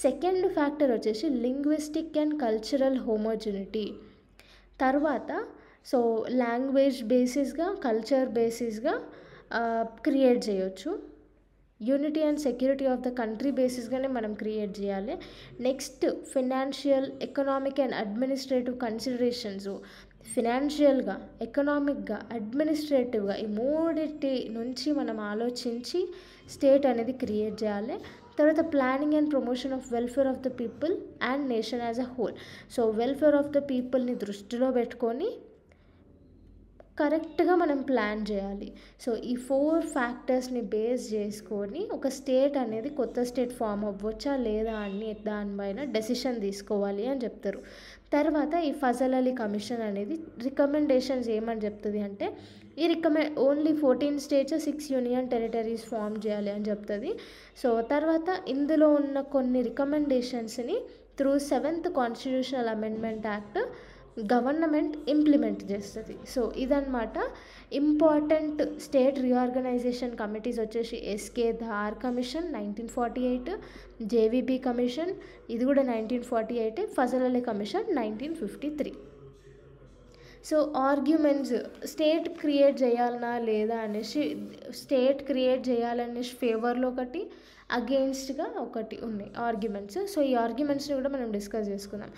Second factor వచ్చేసి లింగ్విస్టిక్ అండ్ కల్చరల్ హోమోజెనిటీ. తర్వాత లాంగ్వేజ్ బేసిస్గా, కల్చర్ బేసిస్గా క్రియేట్ చేయొచ్చు. Unity and security of the country బేసిస్గానే మనం క్రియేట్ చేయాలి. Next financial, economic and administrative considerations. ఫినాన్షియల్గా, ఎకనామిక్గా, అడ్మినిస్ట్రేటివ్గా ఈ మూడింటి నుంచి మనం ఆలోచించి స్టేట్ అనేది క్రియేట్ చేయాలి. తర్వాత planning and promotion of welfare of the people and nation as a whole. Welfare of the పీపుల్ని దృష్టిలో పెట్టుకొని కరెక్ట్గా మనం ప్లాన్ చేయాలి. ఈ 4 ఫ్యాక్టర్స్ని బేస్ చేసుకొని ఒక స్టేట్ అనేది కొత్త స్టేట్ ఫామ్ అవ్వచ్చా లేదా అని దానిపైన డెసిషన్ తీసుకోవాలి అని చెప్తారు. తర్వాత ఈ ఫజల్ అలీ కమిషన్ అనేది రికమెండేషన్స్ ఏమని చెప్తుంది అంటే only 14 states 6 union territories form చేయాలి అని చెప్తుంది. తర్వాత ఇందులో ఉన్న కొన్ని రికమెండేషన్స్ని through 7th constitutional amendment act government implement చేస్తుంది. ఇదన్నమాట ఇంపార్టెంట్ స్టేట్ రీఆర్గనైజేషన్ కమిటీస్ వచ్చేసి ఎస్కే ధార్ కమిషన్ 1948, జేవీపీ కమిషన్ ఇది కూడా 1948, Fazal Ali commission 1953. Arguments state create చేయాలన్నా లేదా అనేసి ఫేవర్లో ఒకటి, అగెయిన్స్ట్గా ఒకటి ఉన్నాయి ఆర్గ్యుమెంట్స్. ఈ ఆర్గ్యుమెంట్స్ని కూడా మనం డిస్కస్ చేసుకుందాం.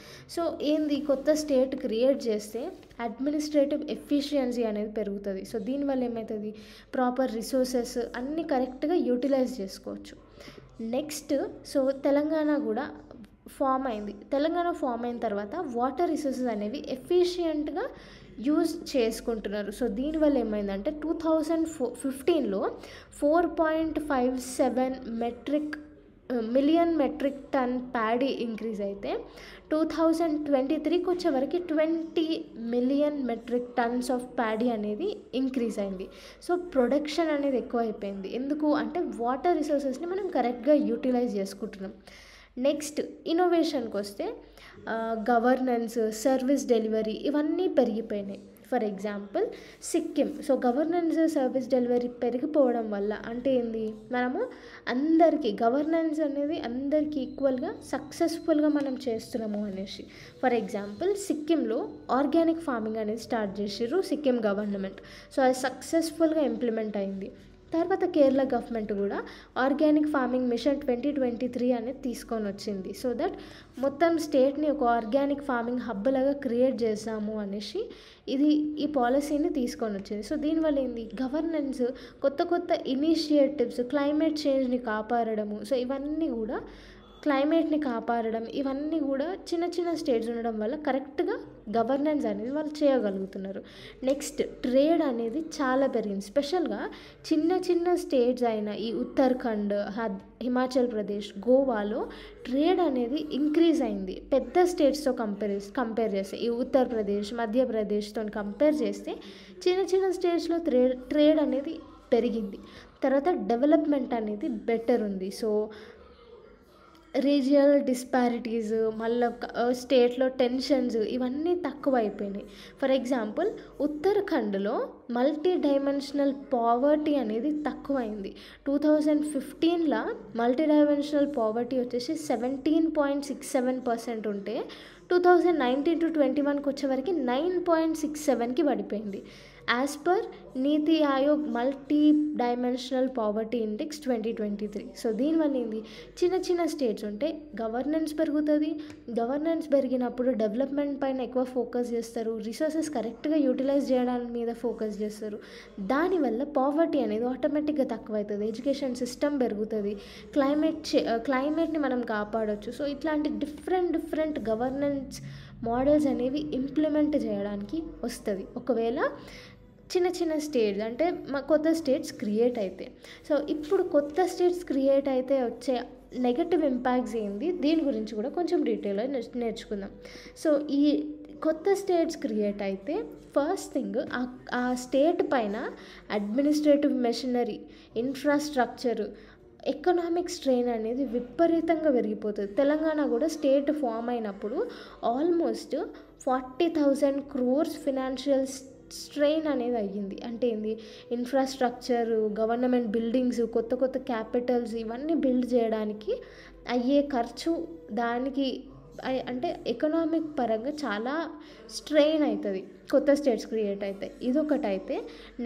ఏంది కొత్త స్టేట్ క్రియేట్ చేస్తే అడ్మినిస్ట్రేటివ్ ఎఫిషియన్సీ అనేది పెరుగుతుంది. దీనివల్ల ఏమవుతుంది, ప్రాపర్ రిసోర్సెస్ అన్నీ కరెక్ట్గా యూటిలైజ్ చేసుకోవచ్చు. నెక్స్ట్ తెలంగాణ కూడా ఫామ్ అయింది. తెలంగాణ ఫామ్ అయిన తర్వాత వాటర్ రిసోర్సెస్ అనేవి ఎఫిషియెంట్గా యూజ్ చేసుకుంటున్నారు. దీనివల్ల ఏమైందంటే 2015లో 4.57 million metric ton paddy increase అయితే 2023కి వచ్చేవరకు 20 million metric tons of paddy అనేది ఇంక్రీజ్ అయింది. ప్రొడక్షన్ అనేది ఎక్కువ అయిపోయింది. ఎందుకు అంటే వాటర్ రిసోర్సెస్ని మనం కరెక్ట్గా యూటిలైజ్ చేసుకుంటున్నాం. నెక్స్ట్ ఇన్నోవేషన్కి వస్తే గవర్నెన్స్, సర్వీస్ డెలివరీ ఇవన్నీ పెరిగిపోయినాయి. For example Sikkim. Governance, service delivery పెరిగిపోవడం వల్ల అంటే ఏంది, మనము గవర్నెన్స్ అనేది అందరికీ ఈక్వల్గా సక్సెస్ఫుల్గా మనం చేస్తున్నాము అనేసి. ఫర్ ఎగ్జాంపుల్ సిక్కింలో ఆర్గానిక్ ఫార్మింగ్ అనేది స్టార్ట్ చేసిర్రు సిక్కిం గవర్నమెంట్. అది సక్సెస్ఫుల్గా ఇంప్లిమెంట్ అయింది. తర్వాత కేరళ గవర్నమెంట్ కూడా ఆర్గానిక్ ఫార్మింగ్ మిషన్ 2023 అనేది తీసుకొని వచ్చింది. దట్ మొత్తం స్టేట్ని ఒక ఆర్గానిక్ ఫార్మింగ్ హబ్ లాగా క్రియేట్ చేసాము అనేసి ఈ పాలసీని తీసుకొని వచ్చింది. దీనివల్ల ఏంది, గవర్నెన్స్, కొత్త ఇనిషియేటివ్స్, క్లైమేట్ చేంజ్ని కాపాడడము, ఇవన్నీ కూడా క్లైమేట్ని కాపాడడం ఇవన్నీ కూడా చిన్న స్టేట్స్ ఉండడం వల్ల కరెక్ట్గా గవర్నెన్స్ అనేది వాళ్ళు చేయగలుగుతున్నారు. నెక్స్ట్ ట్రేడ్ అనేది చాలా పెరిగింది. స్పెషల్గా చిన్న స్టేట్స్ అయిన ఈ ఉత్తరాఖండ్, హిమాచల్ ప్రదేశ్, గోవాలో ట్రేడ్ అనేది ఇంక్రీజ్ అయింది. పెద్ద స్టేట్స్తో కంపేర్ చేస్తే ఈ ఉత్తరప్రదేశ్, మధ్యప్రదేశ్తో కంపేర్ చేస్తే చిన్న స్టేట్స్లో ట్రేడ్ అనేది పెరిగింది. తర్వాత డెవలప్మెంట్ అనేది బెటర్ ఉంది. రీజియనల్ డిస్పారిటీస్, మళ్ళీ స్టేట్లో టెన్షన్స్ ఇవన్నీ తక్కువ అయిపోయినాయి. ఫర్ ఎగ్జాంపుల్ ఉత్తరాఖండ్లో మల్టీ డైమెన్షనల్ పావర్టీ అనేది తక్కువైంది. 2015లో మల్టీ డైమెన్షనల్ పావర్టీ వచ్చేసి 17.67% ఉంటే 2019 to 21కి వచ్చేవరకు 9.67కి పడిపోయింది. యాజ్ పర్ నీతి Aayog multi dimensional poverty index 2023. దీనివల్ల ఏంది, చిన్న స్టేట్స్ ఉంటే గవర్నెన్స్ పెరుగుతుంది. గవర్నెన్స్ పెరిగినప్పుడు డెవలప్మెంట్ పైన ఎక్కువ ఫోకస్ చేస్తారు, రిసోర్సెస్ కరెక్ట్గా యూటిలైజ్ చేయడానికి మీద ఫోకస్ చేస్తారు. దానివల్ల పావర్టీ అనేది ఆటోమేటిక్గా తక్కువ అవుతుంది, ఎడ్యుకేషన్ సిస్టమ్ పెరుగుతుంది, క్లైమేట్ని మనం కాపాడవచ్చు. ఇట్లాంటి డిఫరెంట్ గవర్నెన్స్ మోడల్స్ అనేవి ఇంప్లిమెంట్ చేయడానికి వస్తుంది ఒకవేళ చిన్న స్టేట్స్ అంటే కొత్త స్టేట్స్ క్రియేట్ అయితే. ఇప్పుడు కొత్త స్టేట్స్ క్రియేట్ అయితే వచ్చే నెగటివ్ ఇంపాక్ట్స్ ఏంది, దీని గురించి కూడా కొంచెం డీటెయిల్గా నేర్చుకుందాం. ఈ కొత్త స్టేట్స్ క్రియేట్ అయితే ఫస్ట్ థింగ్ ఆ స్టేట్ పైన administrative machinery, infrastructure, economic strain అనేది విపరీతంగా పెరిగిపోతుంది. తెలంగాణ కూడా స్టేట్ ఫామ్ అయినప్పుడు ఆల్మోస్ట్ 40,000 crores ఫినాన్షియల్ స్ట్రెయిన్ అనేది అయ్యింది. అంటే ఏంది, ఇన్ఫ్రాస్ట్రక్చర్, గవర్నమెంట్ బిల్డింగ్స్, కొత్త కొత్త క్యాపిటల్స్ ఇవన్నీ బిల్డ్ చేయడానికి అయ్యే ఖర్చు, దానికి అంటే ఎకనామిక్ పరంగా చాలా స్ట్రెయిన్ అవుతుంది కొత్త స్టేట్స్ క్రియేట్ అవుతాయి. ఇదొకటి అయితే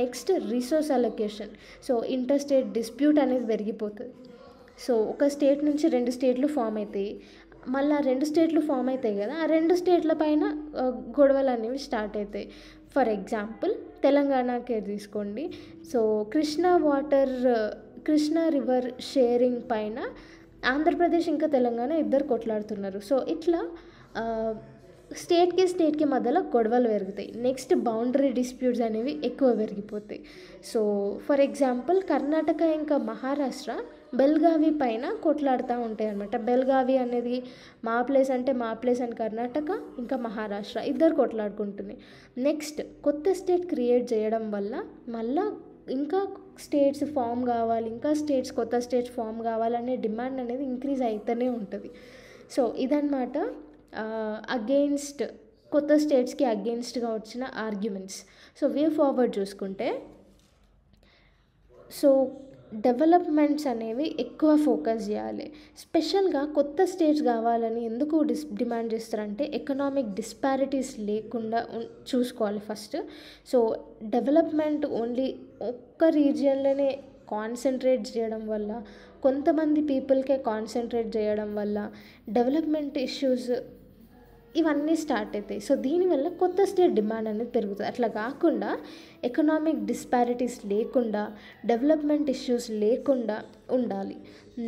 next resource allocation. So inter state dispute అనేది పెరిగిపోతుంది. సో ఒక స్టేట్ నుంచి 2 స్టేట్లు ఫామ్ అవుతాయి, మళ్ళీ 2 స్టేట్లు ఫామ్ అవుతాయి కదా, ఆ 2 స్టేట్ల పైన గొడవలు అనేవి స్టార్ట్ అవుతాయి. ఫర్ ఎగ్జాంపుల్ తెలంగాణకే తీసుకోండి. సో కృష్ణా రివర్ షేరింగ్ పైన ఆంధ్రప్రదేశ్ ఇంకా తెలంగాణ ఇద్దరు కొట్లాడుతున్నారు. సో ఇట్లా స్టేట్కి మధ్యలో గొడవలు పెరుగుతాయి. నెక్స్ట్ బౌండరీ డిస్ప్యూట్స్ అనేవి ఎక్కువ పెరిగిపోతాయి. సో ఫర్ ఎగ్జాంపుల్ కర్ణాటక ఇంకా మహారాష్ట్ర బెల్గావి పైన కొట్లాడుతూ ఉంటాయి అన్నమాట. బెల్గావి అనేది మా ప్లేస్ అంటే మా ప్లేస్ అని కర్ణాటక ఇంకా మహారాష్ట్ర ఇద్దరు కొట్లాడుకుంటుంది. నెక్స్ట్ కొత్త స్టేట్ క్రియేట్ చేయడం వల్ల మళ్ళీ ఇంకా స్టేట్స్ ఫామ్ కావాలి, ఇంకా కొత్త స్టేట్స్ ఫామ్ కావాలనే డిమాండ్ అనేది ఇంక్రీజ్ అవుతూనే ఉంటుంది. సో ఇదన్నమాట అగెయిన్స్ట్ కొత్త స్టేట్స్కి అగెయిన్స్ట్గా వచ్చిన ఆర్గ్యుమెంట్స్. సో వే ఫార్వర్డ్ చూసుకుంటే, సో డెవలప్మెంట్స్ అనేవి ఎక్కువ ఫోకస్ చేయాలి. స్పెషల్గా కొత్త స్టేట్స్ కావాలని ఎందుకు డిమాండ్ చేస్తారంటే ఎకనామిక్ డిస్పారిటీస్ లేకుండా చూసుకోవాలి ఫస్ట్. సో డెవలప్మెంట్ ఓన్లీ ఒక్క రీజియన్లోనే కాన్సన్ట్రేట్ చేయడం వల్ల, కొంతమంది పీపుల్కే కాన్సన్ట్రేట్ చేయడం వల్ల డెవలప్మెంట్ ఇష్యూస్ ఇవన్నీ స్టార్ట్ అవుతాయి. సో దీనివల్ల కొత్త స్టేట్ డిమాండ్ అనేది పెరుగుతుంది. అట్లా కాకుండా ఎకనామిక్ డిస్పారిటీస్ లేకుండా, డెవలప్మెంట్ ఇష్యూస్ లేకుండా ఉండాలి.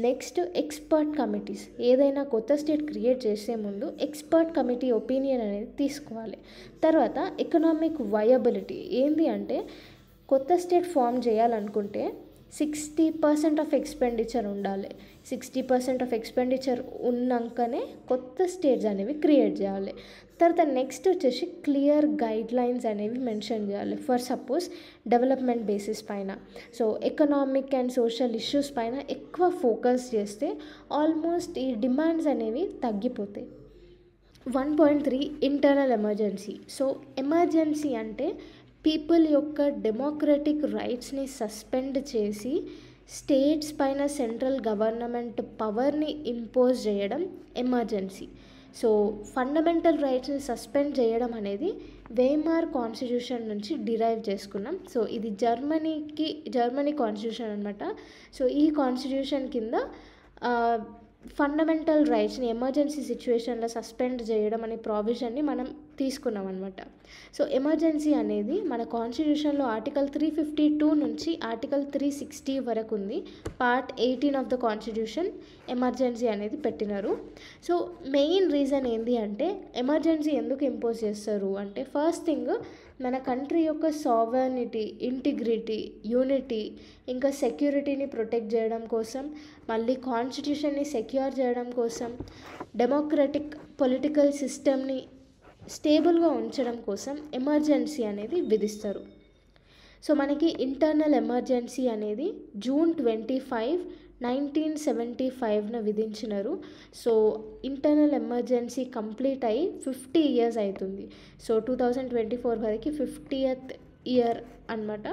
Next expert committees. ఏదైనా కొత్త స్టేట్ క్రియేట్ చేసే ముందు ఎక్స్పర్ట్ కమిటీ ఒపీనియన్ అనేది తీసుకోవాలి. తర్వాత ఎకనామిక్ వయబిలిటీ ఏంది అంటే, కొత్త స్టేట్ ఫామ్ చేయాలనుకుంటే 60% ఆఫ్ ఎక్స్పెండిచర్ ఉండాలి. 60% ఆఫ్ ఎక్స్పెండిచర్ ఉన్నాకనే కొత్త స్టేట్స్ అనేవి క్రియేట్ చేయాలి. తర్వాత నెక్స్ట్ వచ్చేసి క్లియర్ గైడ్ లైన్స్ అనేవి మెన్షన్ చేయాలి. ఫర్ సపోజ్ డెవలప్మెంట్ బేసిస్ పైన, so economic and social issues పైన ఎక్కువ ఫోకస్ చేస్తే ఆల్మోస్ట్ ఈ డిమాండ్స్ అనేవి తగ్గిపోతాయి. 1.3 ఇంటర్నల్ ఎమర్జెన్సీ. సో ఎమర్జెన్సీ అంటే పీపుల్ యొక్క డెమోక్రటిక్ రైట్స్ని సస్పెండ్ చేసి స్టేట్స్ పైన సెంట్రల్ గవర్నమెంట్ పవర్ని ఇంపోజ్ చేయడం ఎమర్జెన్సీ. సో ఫండమెంటల్ రైట్స్ని సస్పెండ్ చేయడం అనేది వెయిమార్ కాన్స్టిట్యూషన్ నుంచి డిరైవ్ చేసుకున్నాం. సో ఇది జర్మనీ కాన్స్టిట్యూషన్ అనమాట. సో ఈ కాన్స్టిట్యూషన్ కింద ఫండమెంటల్ రైట్స్ని ఎమర్జెన్సీ సిచ్యువేషన్లో సస్పెండ్ చేయడం అనే ప్రావిజన్ని మనం తీసుకున్నాం అనమాట. సో ఎమర్జెన్సీ అనేది మన కాన్స్టిట్యూషన్లో ఆర్టికల్ 352 నుంచి ఆర్టికల్ 360 వరకు ఉంది. Part 18 of the constitution emergency అనేది పెట్టినారు. సో మెయిన్ రీజన్ ఏంటి అంటే, ఎమర్జెన్సీ ఎందుకు ఇంపోజ్ చేస్తారు అంటే, ఫస్ట్ థింగ్ మన కంట్రీ యొక్క సావర్నిటీ, ఇంటిగ్రిటీ, యూనిటీ ఇంకా సెక్యూరిటీని ప్రొటెక్ట్ చేయడం కోసం, మళ్ళీ కాన్స్టిట్యూషన్ని సెక్యూర్ చేయడం కోసం, డెమోక్రటిక్ పొలిటికల్ సిస్టమ్ని స్టేబుల్గా ఉంచడం కోసం ఎమర్జెన్సీ అనేది విధిస్తారు. సో మనకి ఇంటర్నల్ ఎమర్జెన్సీ అనేది June 25, 1975న విధించినారు. సో ఇంటర్నల్ ఎమర్జెన్సీ కంప్లీట్ అయ్యి 50 years అవుతుంది. సో 2024 వరకు 50th ఇయర్ అనమాట.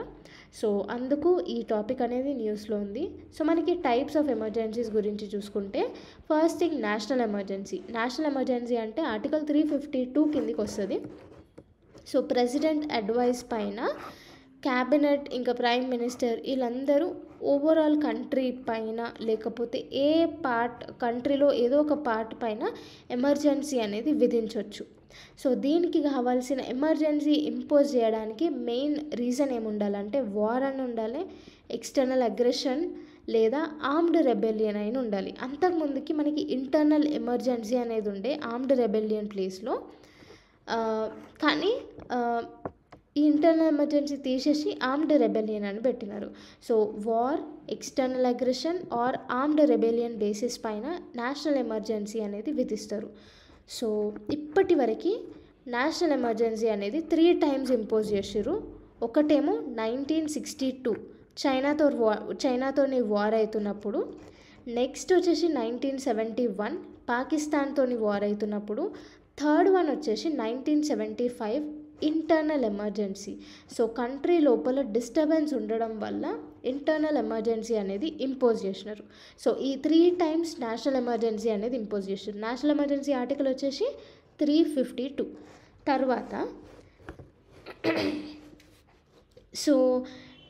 సో అందుకు ఈ టాపిక్ అనేది న్యూస్లో ఉంది. సో మనకి టైప్స్ ఆఫ్ ఎమర్జెన్సీస్ గురించి చూసుకుంటే, first thing national emergency. National emergency అంటే ఆర్టికల్ 352 కిందికి వస్తుంది. సో ప్రెసిడెంట్ అడ్వైస్ పైన క్యాబినెట్ ఇంకా ప్రైమ్ మినిస్టర్ వీళ్ళందరూ ఓవరాల్ కంట్రీ పైన, లేకపోతే కంట్రీలో ఏదో ఒక పార్ట్ పైన ఎమర్జెన్సీ అనేది విధించవచ్చు. సో దీనికి కావాల్సిన ఎమర్జెన్సీ ఇంపోజ్ చేయడానికి మెయిన్ రీజన్ ఏముండాలంటే, వార్ అని ఉండాలి, ఎక్స్టర్నల్ అగ్రెషన్ లేదా ఆర్మ్డ్ రెబెలియన్ అయిన ఉండాలి. అంతకుముందుకి మనకి ఇంటర్నల్ ఎమర్జెన్సీ అనేది ఉండే ఆర్మ్డ్ రెబెలియన్ ప్లేస్లో. కానీ ఈ ఇంటర్నల్ ఎమర్జెన్సీ తీసేసి ఆర్మ్డ్ రెబెలియన్ అని పెట్టినారు. So war, external aggression or armed rebellion basis పైన నేషనల్ ఎమర్జెన్సీ అనేది విధిస్తారు. సో ఇప్పటి వరకు నేషనల్ ఎమర్జెన్సీ అనేది 3 టైమ్స్ ఇంపోజ్ చేసిర్రు. ఒకటేమో 1962 చైనాతోని వార్ అవుతున్నప్పుడు, నెక్స్ట్ వచ్చేసి 1971 పాకిస్తాన్తోని వార్ అవుతున్నప్పుడు, థర్డ్ వన్ వచ్చేసి 1975 ఇంటర్నల్ ఎమర్జెన్సీ. సో కంట్రీ లోపల డిస్టర్బెన్స్ ఉండడం వల్ల ఇంటర్నల్ ఎమర్జెన్సీ అనేది ఇంపోజ్ చేసినారు. సో ఈ 3 టైమ్స్ నేషనల్ ఎమర్జెన్సీ అనేది ఇంపోజ్ చేసినారు. నేషనల్ ఎమర్జెన్సీ ఆర్టికల్ వచ్చేసి 352. తర్వాత సో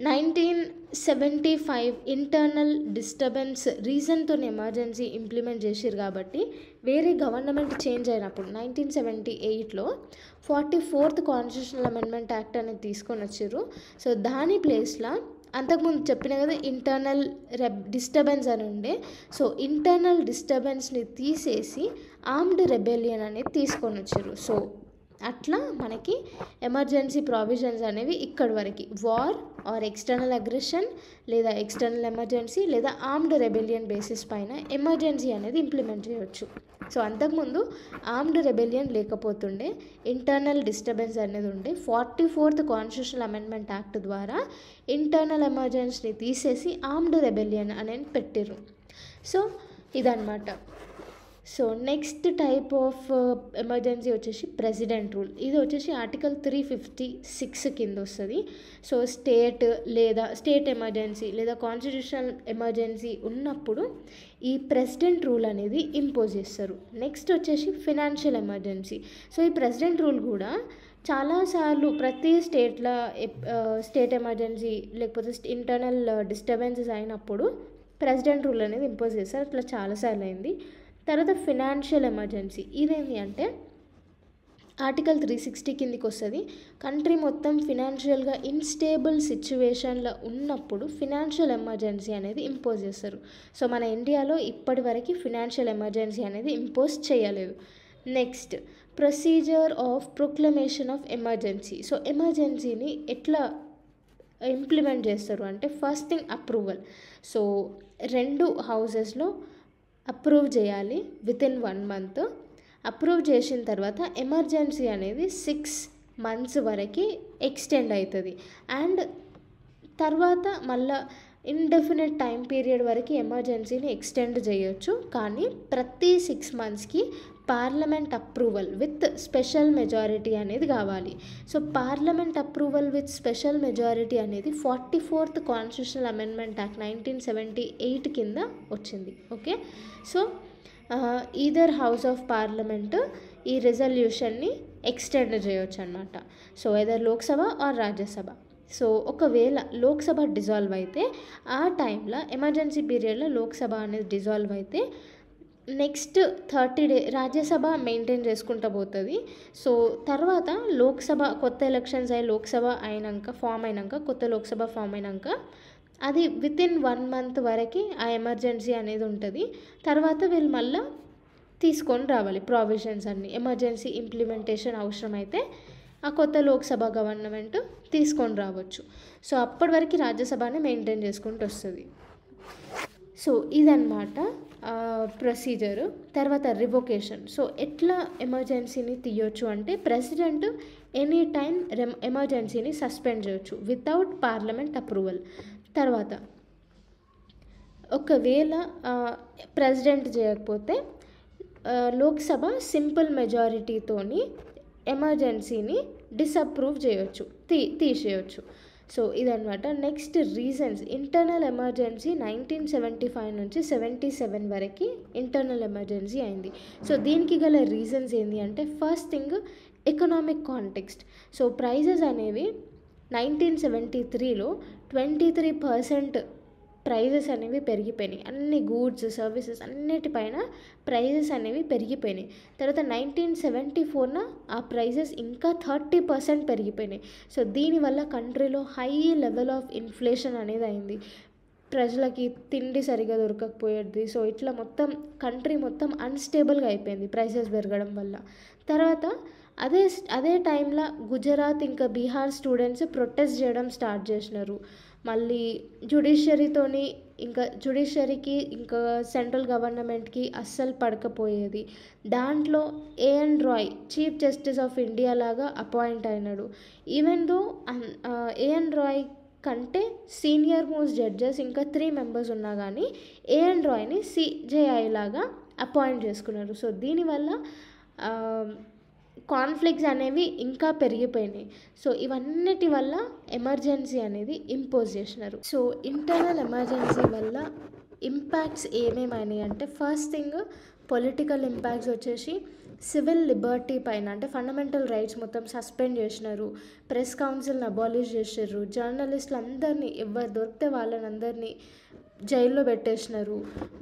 1975 ఇంటర్నల్ డిస్టర్బెన్స్ రీజన్తో ఎమర్జెన్సీ ఇంప్లిమెంట్ చేసిరు కాబట్టి వేరే గవర్నమెంట్ చేంజ్ అయినప్పుడు 1978లో 44th కాన్స్టిట్యూషనల్ అమెండ్మెంట్ యాక్ట్ అనేది తీసుకొని వచ్చారు. సో దాని ప్లేస్లో అంతకుముందు చెప్పిన కదా ఇంటర్నల్ డిస్టర్బెన్స్ అని ఉండే, సో ఇంటర్నల్ డిస్టర్బెన్స్ని తీసేసి ఆర్మ్డ్ రెబెలియన్ అనేది తీసుకొని వచ్చారు. సో అట్లా మనకి ఎమర్జెన్సీ ప్రావిజన్స్ అనేవి ఇక్కడి వరకు వార్ ఆర్ ఎక్స్టర్నల్ అగ్రెషన్ లేదా ఎక్స్టర్నల్ ఎమర్జెన్సీ లేదా ఆర్మ్డ్ రెబెలియన్ బేసిస్ పైన ఎమర్జెన్సీ అనేది ఇంప్లిమెంట్ చేయవచ్చు. సో అంతకుముందు ఆర్మ్డ్ రెబెలియన్ లేకపోతుండే, ఇంటర్నల్ డిస్టర్బెన్స్ అనేది ఉండే. 44th కాన్స్టిట్యూషనల్ అమెండ్మెంట్ యాక్ట్ ద్వారా ఇంటర్నల్ ఎమర్జెన్సీని తీసేసి ఆర్మ్డ్ రెబెలియన్ అనేది పెట్టిర్రు. సో ఇదన్నమాట. So next type of emergency వచ్చేసి ప్రెసిడెంట్ రూల్. ఇది వచ్చేసి ఆర్టికల్ 356 కింద వస్తుంది. సో స్టేట్ ఎమర్జెన్సీ లేదా కాన్స్టిట్యూషనల్ ఎమర్జెన్సీ ఉన్నప్పుడు ఈ ప్రెసిడెంట్ రూల్ అనేది ఇంపోజ్ చేస్తారు. నెక్స్ట్ వచ్చేసి ఫినాన్షియల్ ఎమర్జెన్సీ. సో ఈ ప్రెసిడెంట్ రూల్ కూడా చాలాసార్లు ప్రతి స్టేట్ ఎమర్జెన్సీ లేకపోతే ఇంటర్నల్ డిస్టర్బెన్సెస్ అయినప్పుడు ప్రెసిడెంట్ రూల్ అనేది ఇంపోజ్ చేస్తారు. అట్లా చాలాసార్లు అయింది. తర్వాత ఫినాన్షియల్ ఎమర్జెన్సీ ఇదేంటి అంటే ఆర్టికల్ 360 కిందికి వస్తుంది. కంట్రీ మొత్తం ఫినాన్షియల్గా ఇన్స్టేబుల్ సిచ్యువేషన్లో ఉన్నప్పుడు ఫినాన్షియల్ ఎమర్జెన్సీ అనేది ఇంపోజ్ చేస్తారు. సో మన ఇండియాలో ఇప్పటి వరకు ఫినాన్షియల్ ఎమర్జెన్సీ అనేది ఇంపోజ్ చేయలేదు. Next procedure of proclamation of emergency. So ఎమర్జెన్సీని ఎట్లా ఇంప్లిమెంట్ చేస్తారు అంటే ఫస్ట్ థింగ్ అప్రూవల్. సో 2 హౌసెస్లో అప్రూవ్ చేయాలి వితిన్ 1 month. అప్రూవ్ చేసిన తర్వాత ఎమర్జెన్సీ అనేది 6 months వరకు ఎక్స్టెండ్ అవుతుంది. అండ్ తర్వాత మళ్ళీ ఇండెఫినెట్ టైం పీరియడ్ వరకు ఎమర్జెన్సీని ఎక్స్టెండ్ చేయొచ్చు. కానీ ప్రతి 6 monthsకి parliament approval with special majority అనేది కావాలి. So parliament approval with special majority అనేది 44th కాన్స్టిట్యూషనల్ అమెండ్మెంట్ యాక్ట్ 1978 కింద వచ్చింది. Okay, so either house of parliament ఈ రెజల్యూషన్ని ఎక్స్టెండ్ చేయొచ్చు అన్నమాట. So either Lok Sabha or Rajya Sabha. So ఒకవేళ లోక్సభ డిజాల్వ్ అయితే ఆ టైంలో ఎమర్జెన్సీ పీరియడ్లో లోక్సభ అనేది డిజాల్వ్ అయితే నెక్స్ట్ 30 days రాజ్యసభ మెయింటైన్ చేసుకుంటూ పోతుంది. సో తర్వాత లోక్సభ కొత్త ఎలక్షన్స్ అయ్యి లోక్సభ ఫామ్ అయినాక కొత్త లోక్సభ ఫామ్ అయినాక అది వితిన్ 1 month వరకు ఆ ఎమర్జెన్సీ అనేది ఉంటుంది. తర్వాత వీళ్ళు మళ్ళీ తీసుకొని రావాలి ప్రావిజన్స్ అన్నీ. ఎమర్జెన్సీ ఇంప్లిమెంటేషన్ అవసరమైతే ఆ కొత్త లోక్సభ గవర్నమెంట్ తీసుకొని రావచ్చు. సో అప్పటి వరకు రాజ్యసభని మెయింటైన్ చేసుకుంటూ వస్తుంది. సో ఇదన్నమాట ప్రొసీజరు. తర్వాత రివొకేషన్. సో ఎట్లా ఎమర్జెన్సీని తీయొచ్చు అంటే ప్రెసిడెంట్ ఎనీ టైం ఎమర్జెన్సీని సస్పెండ్ చేయొచ్చు వితౌట్ పార్లమెంట్ అప్రూవల్. తర్వాత ఒకవేళ ప్రెసిడెంట్ చేయకపోతే లోక్సభ సింపుల్ మెజారిటీతోని ఎమర్జెన్సీని డిసప్రూవ్ చేయొచ్చు, తీసేయచ్చు. సో ఇదన్నమాట. Next reasons. ఇంటర్నల్ ఎమర్జెన్సీ 1975 నుంచి 77 వరకు ఇంటర్నల్ ఎమర్జెన్సీ అయింది. సో దీనికి గల రీజన్స్ ఏంటి అంటే first thing economic context. So prices అనేవి 1973లో 23% ప్రైజెస్ అనేవి పెరిగిపోయినాయి. అన్ని గూడ్స్ సర్వీసెస్ అన్నిటిపైన ప్రైజెస్ అనేవి పెరిగిపోయినాయి. తర్వాత 1974న ఆ ప్రైజెస్ ఇంకా 30% పెరిగిపోయినాయి. సో దీనివల్ల కంట్రీలో హై లెవెల్ ఆఫ్ ఇన్ఫ్లేషన్ అనేది అయింది. ప్రజలకి తిండి సరిగా దొరకకపోయేది. సో ఇట్లా మొత్తం కంట్రీ మొత్తం అన్స్టేబుల్గా అయిపోయింది ప్రైసెస్ పెరగడం వల్ల. తర్వాత అదే టైంలో గుజరాత్ ఇంకా బీహార్ స్టూడెంట్స్ ప్రొటెస్ట్ చేయడం స్టార్ట్ చేసినారు. మళ్ళీ జ్యుడిషియరీతోని ఇంకా జ్యుడిషియరీకి ఇంకా సెంట్రల్ గవర్నమెంట్కి అస్సలు పడకపోయేది. దాంట్లో A N Ray chief justice of India లాగా అపాయింట్ అయినాడు. ఈవెన్ దో ఏఎన్ రాయ్ కంటే సీనియర్ మోస్ట్ జడ్జెస్ ఇంకా 3 మెంబర్స్ ఉన్నా కానీ ఏఎన్ రాయ్ని సిజేఐ లాగా అపాయింట్ చేసుకున్నారు. సో దీనివల్ల కాన్ఫ్లిక్ట్స్ అనేవి ఇంకా పెరిగిపోయినాయి. సో ఇవన్నిటి వల్ల ఎమర్జెన్సీ అనేది ఇంపోజ్ చేసినారు. సో ఇంటర్నల్ ఎమర్జెన్సీ వల్ల ఇంపాక్ట్స్ ఏమేమైనాయి అంటే, ఫస్ట్ థింగ్ పొలిటికల్ ఇంపాక్ట్స్ వచ్చేసి సివిల్ లిబర్టీ పైన, అంటే ఫండమెంటల్ రైట్స్ మొత్తం సస్పెండ్ చేసినారు, ప్రెస్ కౌన్సిల్ని అబాలిష్ చేసారు, జర్నలిస్టులు అందరినీ ఎవరు దొరికితే వాళ్ళని అందరినీ జైల్లో పెట్టేసినారు.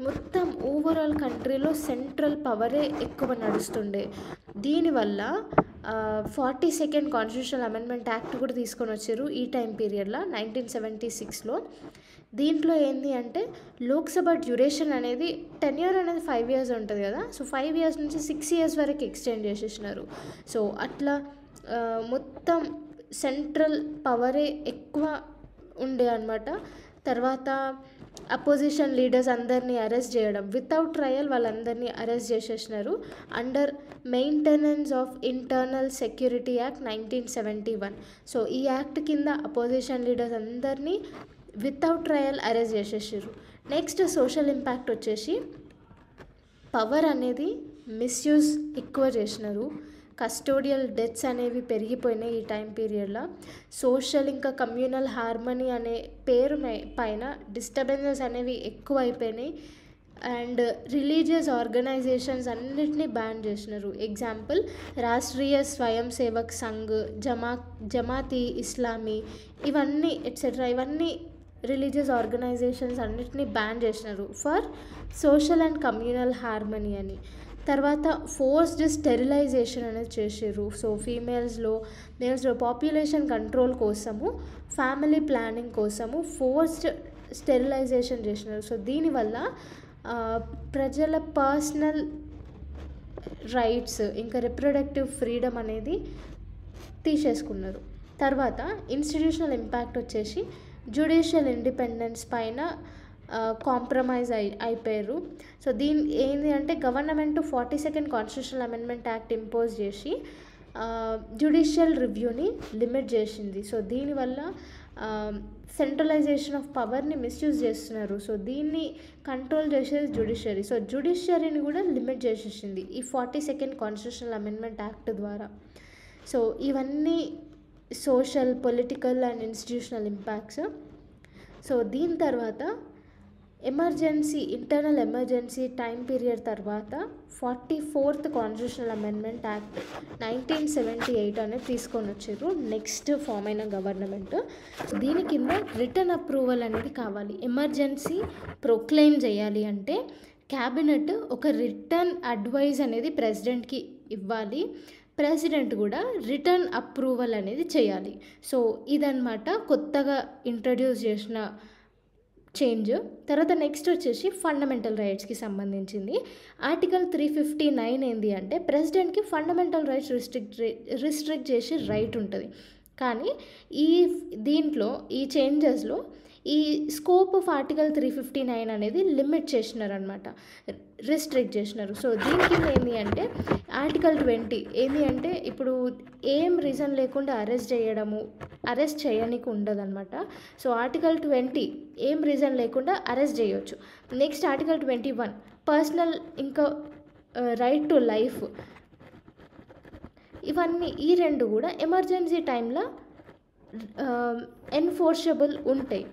మొత్తం ఓవరాల్ కంట్రీలో సెంట్రల్ పవరే ఎక్కువ నడుస్తుండే. దీనివల్ల 42nd కాన్స్టిట్యూషనల్ అమెండ్మెంట్ యాక్ట్ కూడా తీసుకొని వచ్చారు ఈ టైం పీరియడ్లో 1976లో. దీంట్లో ఏంటి అంటే లోక్సభ డ్యూరేషన్ అనేది టెన్యూర్ అనేది 5 years ఉంటుంది కదా. సో 5 years నుంచి 6 years వరకు ఎక్స్టెండ్ చేసేసినారు. సో అట్లా మొత్తం సెంట్రల్ పవరే ఎక్కువ ఉండే అనమాట. తర్వాత అపోజిషన్ లీడర్స్ అందరినీ అరెస్ట్ చేయడం, వితౌట్ ట్రయల్ వాళ్ళందరినీ అరెస్ట్ చేసేసినారు under maintenance of internal security act 1971. So ఈ యాక్ట్ కింద అపోజిషన్ లీడర్స్ అందరినీ వితౌట్ ట్రయల్ అరెస్ట్ చేసేసారు. నెక్స్ట్ సోషల్ ఇంపాక్ట్ వచ్చేసి పవర్ అనేది మిస్యూజ్ ఎక్కువ చేసినారు. కస్టోడియల్ డెత్స్ అనేవి పెరిగిపోయినాయి ఈ టైం పీరియడ్లో. సోషల్ ఇంకా కమ్యూనల్ హార్మనీ అనే పేరు పైన డిస్టర్బెన్సెస్ అనేవి ఎక్కువ అయిపోయినాయి. అండ్ రిలీజియస్ ఆర్గనైజేషన్స్ అన్నిటినీ బ్యాన్ చేసినారు. ఎగ్జాంపుల్ రాష్ట్రీయ స్వయం సేవక్ సంఘ్, జమాతీ ఇస్లామీ, ఇవన్నీ ఎట్సెట్రా, ఇవన్నీ రిలీజియస్ ఆర్గనైజేషన్స్ అన్నిటినీ బ్యాన్ చేసినారు for social and communal harmony అని. తర్వాత ఫోర్స్డ్ స్టెరిలైజేషన్ అనేది చేసారు. సో మేల్స్లో పాపులేషన్ కంట్రోల్ కోసము, ఫ్యామిలీ ప్లానింగ్ కోసము ఫోర్స్డ్ స్టెరిలైజేషన్ చేసినారు. సో దీనివల్ల ప్రజల పర్సనల్ రైట్స్ ఇంకా రిప్రొడక్టివ్ ఫ్రీడమ్ అనేది తీసేసుకున్నారు. తర్వాత ఇన్స్టిట్యూషనల్ ఇంపాక్ట్ వచ్చేసి జ్యుడిషియల్ ఇండిపెండెన్స్ పైన కాంప్రమైజ్ అయిపోయారు. సో ఏంటి అంటే government 42nd constitutional amendment act impose చేసి జ్యుడిషియల్ రివ్యూని లిమిట్ చేసింది. సో దీనివల్ల సెంట్రలైజేషన్ ఆఫ్ పవర్ని మిస్యూజ్ చేస్తున్నారు. సో దీన్ని కంట్రోల్ చేసేది జ్యుడిషియరీ. సో జ్యుడిషియరీని కూడా లిమిట్ చేసేసింది ఈ 42nd కాన్స్టిట్యూషనల్ అమెండ్మెంట్ యాక్ట్ ద్వారా. సో ఇవన్నీ social, political and institutional impacts. So దీని తర్వాత ఇంటర్నల్ ఎమర్జెన్సీ టైం పీరియడ్ తర్వాత 44th కాన్స్టిట్యూషనల్ అమెండ్మెంట్ యాక్ట్ 1978 అనేది తీసుకొని వచ్చారు నెక్స్ట్ ఫామ్ అయిన గవర్నమెంట్. దీని కింద రిటర్న్ అప్రూవల్ అనేది కావాలి. ఎమర్జెన్సీ ప్రొక్లెయిమ్ చేయాలి అంటే క్యాబినెట్ ఒక రిటర్న్ అడ్వైజ్ అనేది ప్రెసిడెంట్కి ఇవ్వాలి. ప్రెసిడెంట్ కూడా రిటర్న్ అప్రూవల్ అనేది చేయాలి. సో ఇదన్నమాట కొత్తగా ఇంట్రడ్యూస్ చేసిన చేంజ్. తర్వాత నెక్స్ట్ వచ్చేసి ఫండమెంటల్ రైట్స్కి సంబంధించింది. ఆర్టికల్ 359 ఏంది అంటే ప్రెసిడెంట్కి ఫండమెంటల్ రైట్స్ రిస్ట్రిక్ట్ చేసే రైట్ ఉంటుంది. కానీ దీంట్లో ఈ చేంజెస్లో ఈ స్కోప్ ఆఫ్ ఆర్టికల్ 359 అనేది లిమిట్ చేసినారనమాట, రిస్ట్రిక్ట్ చేసినారు. సో దీనికి ఏంటి అంటే ఆర్టికల్ 20 ఏంటి అంటే ఇప్పుడు ఏం రీజన్ లేకుండా అరెస్ట్ చేయడానికి ఉండదన్నమాట. సో ఆర్టికల్ 20 ఏం రీజన్ లేకుండా అరెస్ట్ చేయొచ్చు. నెక్స్ట్ ఆర్టికల్ 21 పర్సనల్ ఇంకా రైట్ టు లైఫ్, ఇవన్నీ ఈ రెండు కూడా ఎమర్జెన్సీ టైంలో ఎన్ఫోర్సబుల్ ఉంటాయి.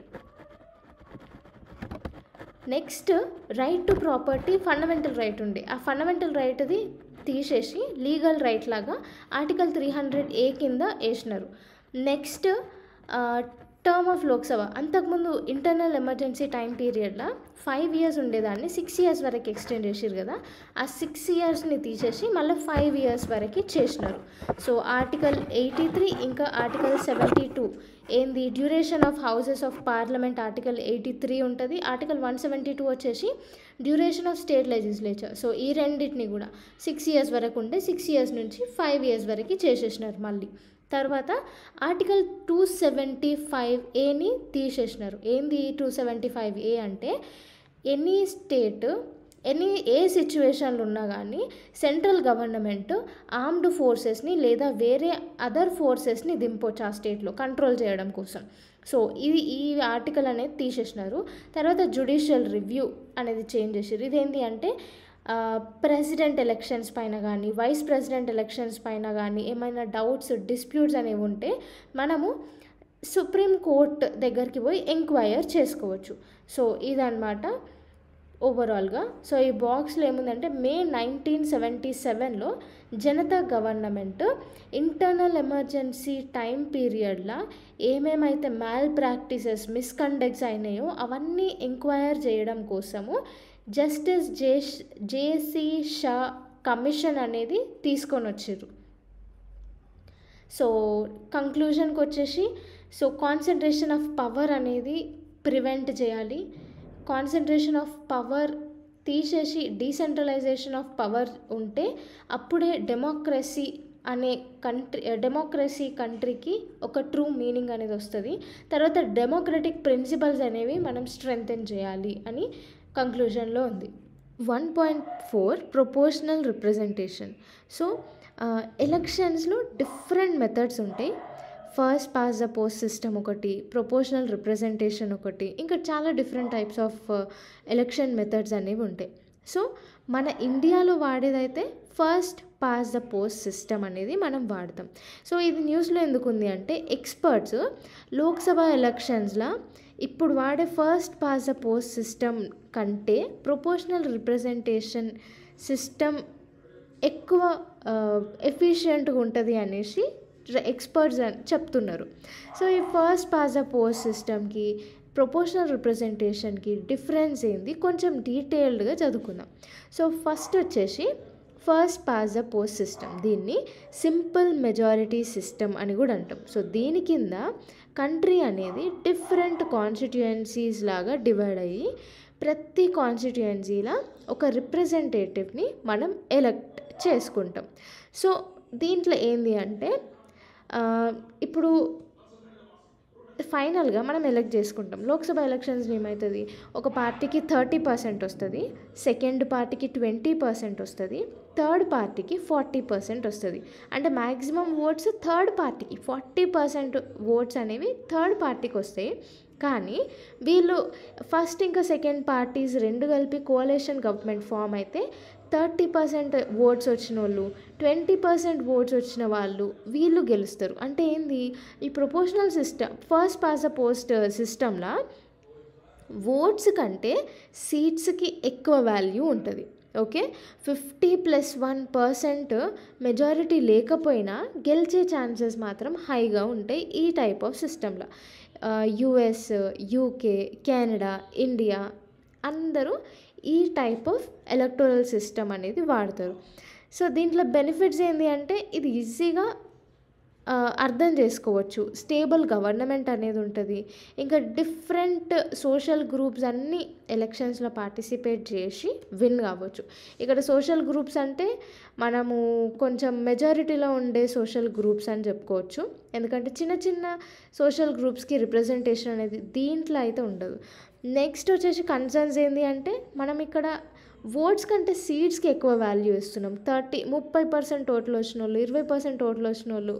Next right to property fundamental right ఉండే, ఆ ఫండమెంటల్ రైట్ అది తీసేసి లీగల్ రైట్ లాగా ఆర్టికల్ 300A కింద వేసినారు. నెక్స్ట్ టర్మ్ ఆఫ్ లోక్సభ, అంతకుముందు ఇంటర్నల్ ఎమర్జెన్సీ టైం పీరియడ్లో 5 years ఉండేదాన్ని 6 years వరకు ఎక్స్టెండ్ చేసారు కదా. ఆ 6 yearsని తీసేసి మళ్ళీ 5 years వరకు చేసినారు. సో ఆర్టికల్ 83 ఇంకా ఆర్టికల్ 72 ఏంది duration of houses of parliament article 83 ఉంటుంది. ఆర్టికల్ 172 వచ్చేసి duration of state legislature. So ఈ రెండింటిని కూడా 6 years వరకు ఉంటే 6 years నుంచి 5 years వరకు చేసేసినారు మళ్ళీ. తర్వాత ఆర్టికల్ 275A తీసేసినారు. ఏంది 275A అంటే ఏ సిచ్యువేషన్లు ఉన్నా కానీ సెంట్రల్ గవర్నమెంట్ ఆర్మ్డ్ ఫోర్సెస్ని లేదా వేరే అదర్ ఫోర్సెస్ని దింపొచ్చు ఆ స్టేట్లో కంట్రోల్ చేయడం కోసం. సో ఈ ఆర్టికల్ అనేది తీసేసినారు. తర్వాత జ్యుడిషియల్ రివ్యూ అనేది చేంజ్ చేసారు. ఇదేంటి అంటే ప్రెసిడెంట్ ఎలక్షన్స్ పైన కానీ వైస్ ప్రెసిడెంట్ ఎలక్షన్స్ పైన కానీ ఏమైనా డౌట్స్ డిస్ప్యూట్స్ అనేవి ఉంటే మనము సుప్రీం కోర్ట్ దగ్గరికి పోయి ఎంక్వైర్ చేసుకోవచ్చు. సో ఇదన్నమాట ఓవరాల్గా. సో ఈ బాక్స్లో ఏముందంటే మే 1977లో Janata government internal emergency time పీరియడ్లో ఏమేమైతే మ్యాల్ ప్రాక్టీసెస్ మిస్కండక్ట్స్ అయినాయో అవన్నీ ఎంక్వైర్ చేయడం కోసము జస్టిస్ జేసీ షా కమిషన్ అనేది తీసుకొని వచ్చారు. సో కంక్లూజన్కి వచ్చేసి సో కాన్సన్ట్రేషన్ ఆఫ్ పవర్ అనేది ప్రివెంట్ చేయాలి. కాన్సన్ట్రేషన్ ఆఫ్ పవర్ తీసేసి డీసెంట్రలైజేషన్ ఆఫ్ పవర్ ఉంటే అప్పుడే డెమోక్రసీ కంట్రీకి ఒక ట్రూ మీనింగ్ అనేది వస్తుంది. తర్వాత డెమోక్రటిక్ ప్రిన్సిపల్స్ అనేవి మనం స్ట్రెంగ్తెన్ చేయాలి అని కంక్లూజన్లో ఉంది. 1.4 ప్రొపోర్షనల్ రిప్రజెంటేషన్. సో ఎలక్షన్స్లో డిఫరెంట్ మెథడ్స్ ఉంటాయి. First past the post system ఒకటి, ప్రొపోర్షనల్ రిప్రజెంటేషన్ ఒకటి, ఇంకా చాలా different types of election methods అనేవి ఉంటాయి. సో మన ఇండియాలో వాడేదైతే first past the post system అనేది మనం వాడతాం. సో ఇది న్యూస్లో ఎందుకు ఉంది అంటే ఎక్స్పర్ట్స్ లోక్సభ ఎలక్షన్స్లో ఇప్పుడు వాడే first past the post system కంటే ప్రొపోర్షనల్ రిప్రజెంటేషన్ సిస్టమ్ ఎక్కువ ఎఫిషియెంట్గా ఉంటుంది అనేసి ఎక్స్పర్ట్స్ చెప్తున్నారు. సో ఈ ఫస్ట్ పాస్ ద పోస్ట్ సిస్టమ్కి ప్రొపోర్షనల్ రిప్రజెంటేషన్కి డిఫరెన్స్ ఏంది కొంచెం డీటెయిల్డ్గా చదువుకుందాం. సో ఫస్ట్ వచ్చేసి first past the post system, దీన్ని సింపుల్ మెజారిటీ సిస్టమ్ అని కూడా అంటాం. సో దీని కింద కంట్రీ అనేది డిఫరెంట్ కాన్స్టిట్యుయెన్సీస్ లాగా డివైడ్ అయ్యి ప్రతి కాన్స్టిట్యుయెన్సీలో ఒక రిప్రజెంటేటివ్ని మనం ఎలక్ట్ చేసుకుంటాం. సో దీంట్లో ఏంది అంటే ఇప్పుడు ఫైనల్గా మనం ఎలక్ట్ చేసుకుంటాం. లోక్సభ ఎలక్షన్స్ ఏమవుతుంది, ఒక పార్టీకి 30% వస్తుంది, సెకండ్ పార్టీకి 20% వస్తుంది, థర్డ్ పార్టీకి 40% వస్తుంది. అంటే మ్యాక్సిమం ఓట్స్ థర్డ్ పార్టీకి 40% ఓట్స్ అనేవి థర్డ్ పార్టీకి వస్తాయి. కానీ వీళ్ళు ఫస్ట్ ఇంకా సెకండ్ పార్టీస్ రెండు కలిపి కోalition గవర్నమెంట్ ఫామ్ అయితే 30% ఓట్స్ వచ్చిన వాళ్ళు 20% ఓట్స్ వచ్చిన వాళ్ళు వీళ్ళు గెలుస్తారు. అంటే ఏంది, ఈ proportional system first past the post సిస్టంలో ఓట్స్ కంటే సీట్స్కి ఎక్కువ వాల్యూ ఉంటుంది. ఓకే, 50+1% మెజారిటీ లేకపోయినా గెలిచే ఛాన్సెస్ మాత్రం హైగా ఉంటాయి ఈ టైప్ ఆఫ్ సిస్టంలో. యుఎస్, యూకే, కెనడా, ఇండియా అందరూ ఈ టైప్ ఆఫ్ ఎలక్టోరల్ సిస్టమ్ అనేది వాడతారు. సో దీంట్లో బెనిఫిట్స్ ఏంటి అంటే ఇది ఈజీగా అర్థం చేసుకోవచ్చు. స్టేబుల్ గవర్నమెంట్ అనేది ఉంటుంది. ఇంకా డిఫరెంట్ సోషల్ గ్రూప్స్ అన్నీ ఎలక్షన్స్లో పార్టిసిపేట్ చేసి విన్ కావచ్చు. ఇక్కడ సోషల్ గ్రూప్స్ అంటే మనము కొంచెం మెజారిటీలో ఉండే సోషల్ గ్రూప్స్ అని చెప్పుకోవచ్చు. ఎందుకంటే చిన్న చిన్న సోషల్ గ్రూప్స్కి రిప్రజెంటేషన్ అనేది దీంట్లో అయితే ఉండదు. నెక్స్ట్ వచ్చేసి కన్సర్న్స్ ఏంటి అంటే మనం ఇక్కడ ఓట్స్ కంటే సీట్స్కి ఎక్కువ వాల్యూ ఇస్తున్నాం. 30% ఓట్లు వచ్చిన వాళ్ళు 20% ఓట్లు వచ్చిన వాళ్ళు